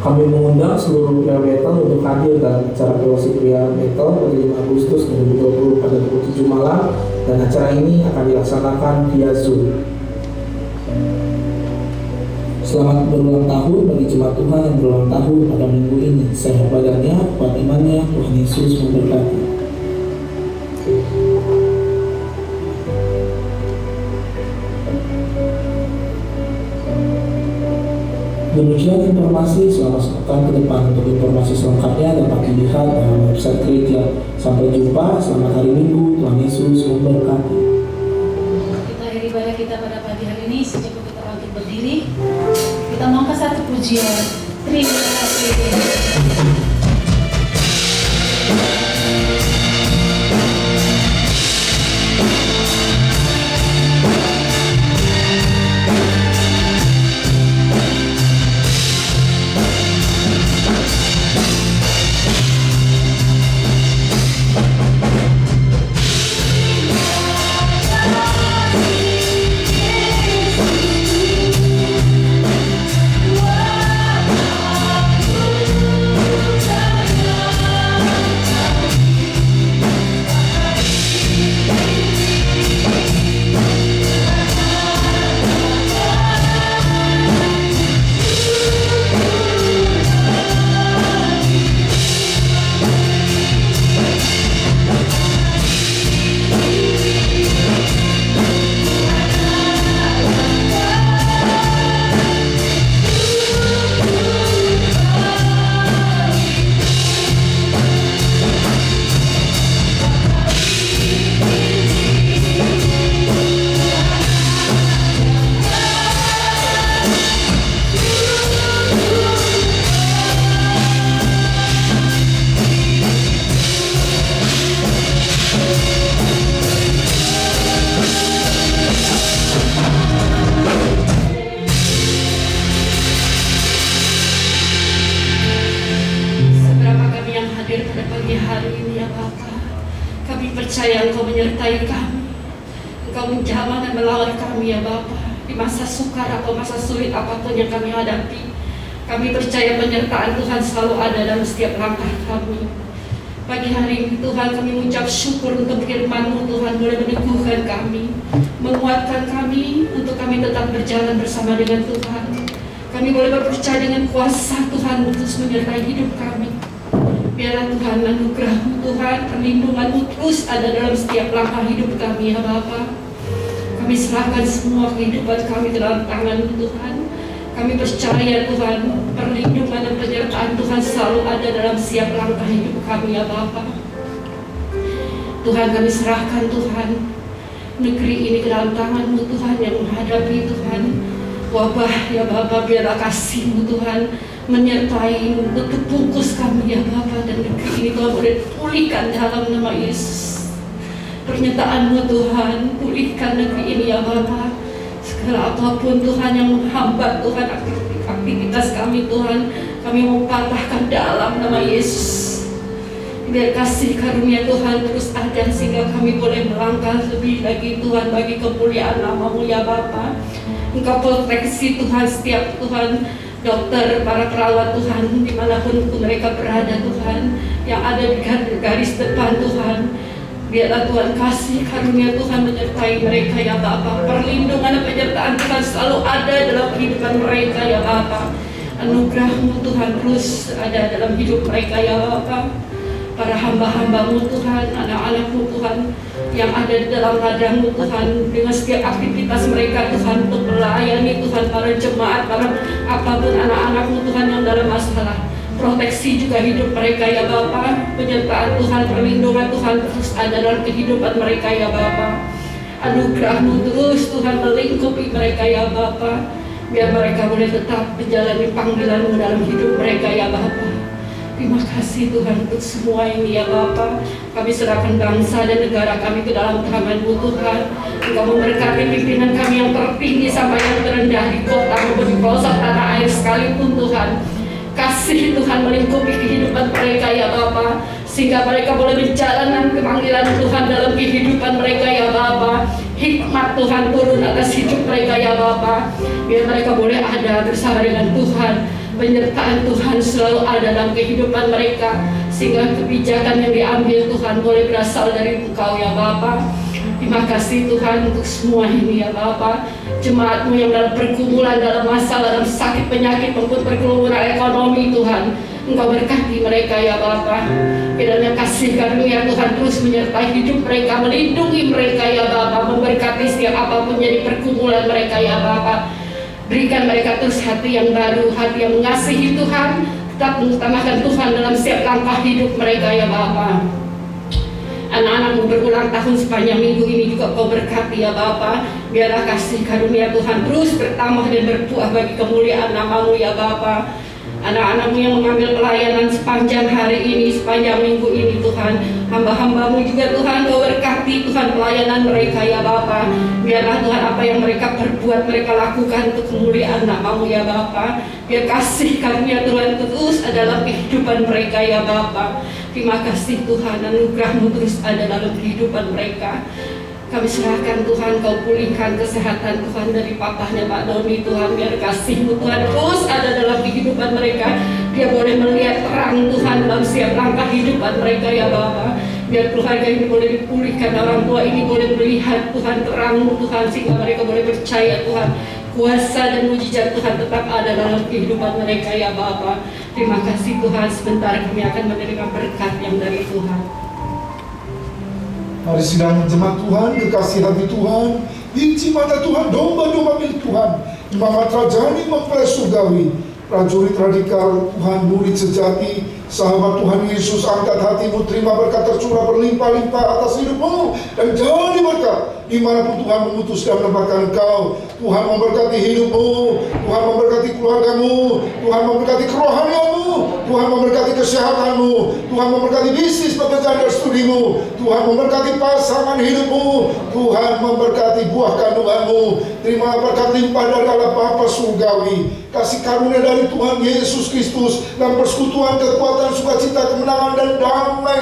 Speaker 3: Kami mengundang seluruh prayer battle untuk hadir dalam acara fellowship prayer battle pada 5 Agustus 2020 pada pukul 7 malam, dan acara ini akan dilaksanakan via Zoom. Selamat berulang tahun bagi jemaat Tuhan yang berulang tahun pada minggu ini. Sehat badannya, kuat imannya, Tuhan Yesus memberkati. Demikian informasi selama sepekan ke depan. Untuk informasi selengkapnya dapat dilihat dalam website gereja. Sampai jumpa, selamat hari Minggu, Tuhan Yesus memberkati.
Speaker 1: Kita akhiri ibadah kita pada pagi hari ini. Sejak kita bangkit berdiri, kita mau ke satu pujian. Terima kasih. menyertai kami. Engkau menjamah dan melawat kami ya Bapa. Di masa sukar atau masa sulit apapun yang kami hadapi, kami percaya penyertaan Tuhan selalu ada dalam setiap langkah kami. Pagi hari ini Tuhan kami mengucap syukur untuk firman-Mu Tuhan boleh meneguhkan kami, menguatkan kami untuk kami tetap berjalan bersama dengan Tuhan. Kami boleh berpercaya dengan kuasa Tuhan terus menyertai hidup kami. Biarlah Tuhan anugerah-Mu Tuhan, perlindungan-Mu terus ada dalam setiap langkah hidup kami ya Bapa. Kami serahkan semua kehidupan kami ke dalam tangan-Mu Tuhan. Kami percaya Tuhan, perlindungan dan penyertaan Tuhan selalu ada dalam setiap langkah hidup kami ya Bapa. Tuhan kami serahkan Tuhan negeri ini ke dalam tangan-Mu Tuhan yang menghadapi Tuhan wabah ya Bapa. Biarlah kasih-Mu Tuhan menyertai tutup bungkus kami ya Bapa, dan negeri ini Tuhan boleh pulihkan dalam nama Yesus. Pernyataan-Mu Tuhan, pulihkan negeri ini ya Bapa. Segala apapun Tuhan yang menghambat Tuhan aktivitas kami Tuhan, kami mau patahkan dalam nama Yesus. Biar kasih karunia Tuhan terus ada sehingga kami boleh melangkah lebih lagi Tuhan bagi kemuliaan nama-Mu ya Bapa. Engkau proteksi Tuhan setiap Tuhan dokter, para perawat Tuhan dimanapun mereka berada Tuhan, yang ada di garis depan Tuhan. Biarlah Tuhan kasih karunia Tuhan menyertai mereka ya Bapa. Perlindungan dan penyertaan Tuhan selalu ada dalam kehidupan mereka ya Bapa. Anugerah-Mu Tuhan terus ada dalam hidup mereka ya Bapa. Para hamba-hamba-Mu Tuhan, anak-anak-Mu Tuhan yang ada di dalam ladang-Mu Tuhan, dengan setiap aktivitas mereka Tuhan untuk melayani Tuhan para jemaat, para apapun anak-anak-Mu Tuhan yang dalam masalah. Proteksi juga hidup mereka ya Bapa. Penyertaan Tuhan, perlindungan Tuhan terus ada dalam kehidupan mereka ya Bapa. Anugerah-Mu terus Tuhan melingkupi mereka ya Bapa. Biar mereka boleh tetap menjalani panggilan-Mu dalam hidup mereka ya Bapa. Terima kasih Tuhan untuk semua ini ya Bapa. Kami serahkan bangsa dan negara kami ke dalam tangan-Mu Tuhan. Engkau memberkati pimpinan kami yang tertinggi sampai yang terendah di kota maupun di pelosok tanah air sekalipun Tuhan. Kasih Tuhan melingkupi kehidupan mereka ya Bapa, sehingga mereka boleh menjalankan panggilan Tuhan dalam kehidupan mereka ya Bapa. Hikmat Tuhan turun atas hidup mereka ya Bapa. Biar mereka boleh ada bersama dengan Tuhan. Penyertaan Tuhan selalu ada dalam kehidupan mereka, sehingga kebijakan yang diambil Tuhan boleh berasal dari Engkau ya Bapa. Terima kasih Tuhan untuk semua ini ya Bapa. Jemaat-Mu yang dalam pergumulan, dalam masalah, dalam sakit penyakit maupun pergumulan ekonomi Tuhan, Engkau berkati mereka ya Bapa. Kiranya kasih karunia Tuhan terus menyertai hidup mereka, melindungi mereka ya Bapa, memberkati setiap apapun jadi pergumulan mereka ya Bapa. Berikan mereka terus hati yang baru, hati yang mengasihi Tuhan, tetap mengutamakan Tuhan dalam setiap langkah hidup mereka ya Bapa. Anak-anak-Mu berulang tahun sepanjang minggu ini juga Kau berkati ya Bapa. Biarlah kasih karunia Tuhan terus bertambah dan berbuah bagi kemuliaan nama-Mu ya Bapa. Anak-anak-Mu yang mengambil pelayanan sepanjang hari ini, sepanjang minggu ini Tuhan, hamba-hamba-Mu juga Tuhan, Kau berkati Tuhan pelayanan mereka ya Bapa. Biarlah Tuhan apa yang mereka perbuat, mereka lakukan untuk kemuliaan nama-Mu ya Bapa. Biar kasih karunia Tuhan terus ada dalam kehidupan mereka ya Bapa. Terima kasih Tuhan, anugerah-Mu terus ada dalam kehidupan mereka. Kami serahkan Tuhan, Kau pulihkan kesehatan Tuhan dari papahnya Pak Doni Tuhan. Biar kasih-Mu Tuhan terus ada dalam kehidupan mereka. Dia boleh melihat terang Tuhan dalam setiap langkah kehidupan mereka ya Bapa. Biar keluarga ini boleh dipulihkan, orang tua ini boleh melihat Tuhan terang-Mu Tuhan, sehingga mereka boleh percaya Tuhan kuasa dan mujizat Tuhan tetap ada dalam kehidupan mereka ya Bapa. Terima kasih Tuhan, sebentar kami akan menerima berkat yang dari Tuhan.
Speaker 2: Mari sidang jemaat Tuhan, kekasih hati Tuhan, biji mata Tuhan, domba-domba milik Tuhan, imamat rajani mempelai surgawi, prajurit radikal Tuhan, murid sejati, sahabat Tuhan Yesus, angkat hatimu, terima berkat tercurah berlimpah-limpah atas hidupmu, dan jadi berkat dimanapun Tuhan mengutus dan menempatkan engkau. Tuhan memberkati hidupmu, Tuhan memberkati keluargamu, Tuhan memberkati kerohanianmu, Tuhan memberkati kesehatanmu, Tuhan memberkati bisnis pekerjaan dan studimu, Tuhan memberkati pasangan hidupmu, Tuhan memberkati buah kandunganmu. Terima berkat limpah dari Allah Bapa surgawi, kasih karunia dari Tuhan Yesus Kristus, dan persekutuan kekuatan sukacita kemenangan dan damai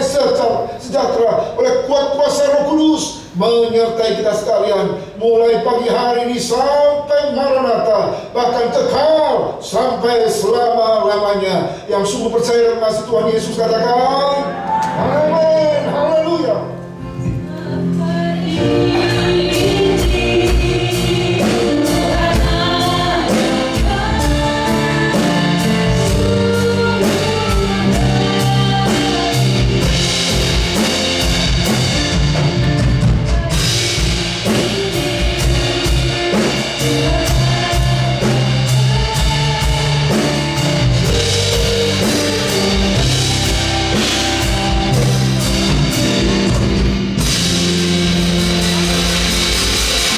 Speaker 2: sejahtera oleh kuat kuasa Roh Kudus menyertai kita sekalian mulai pagi hari ini sampai Maranatha, bahkan kekal sampai selama-lamanya. Yang sungguh percaya dan masih Tuhan Yesus katakan amin.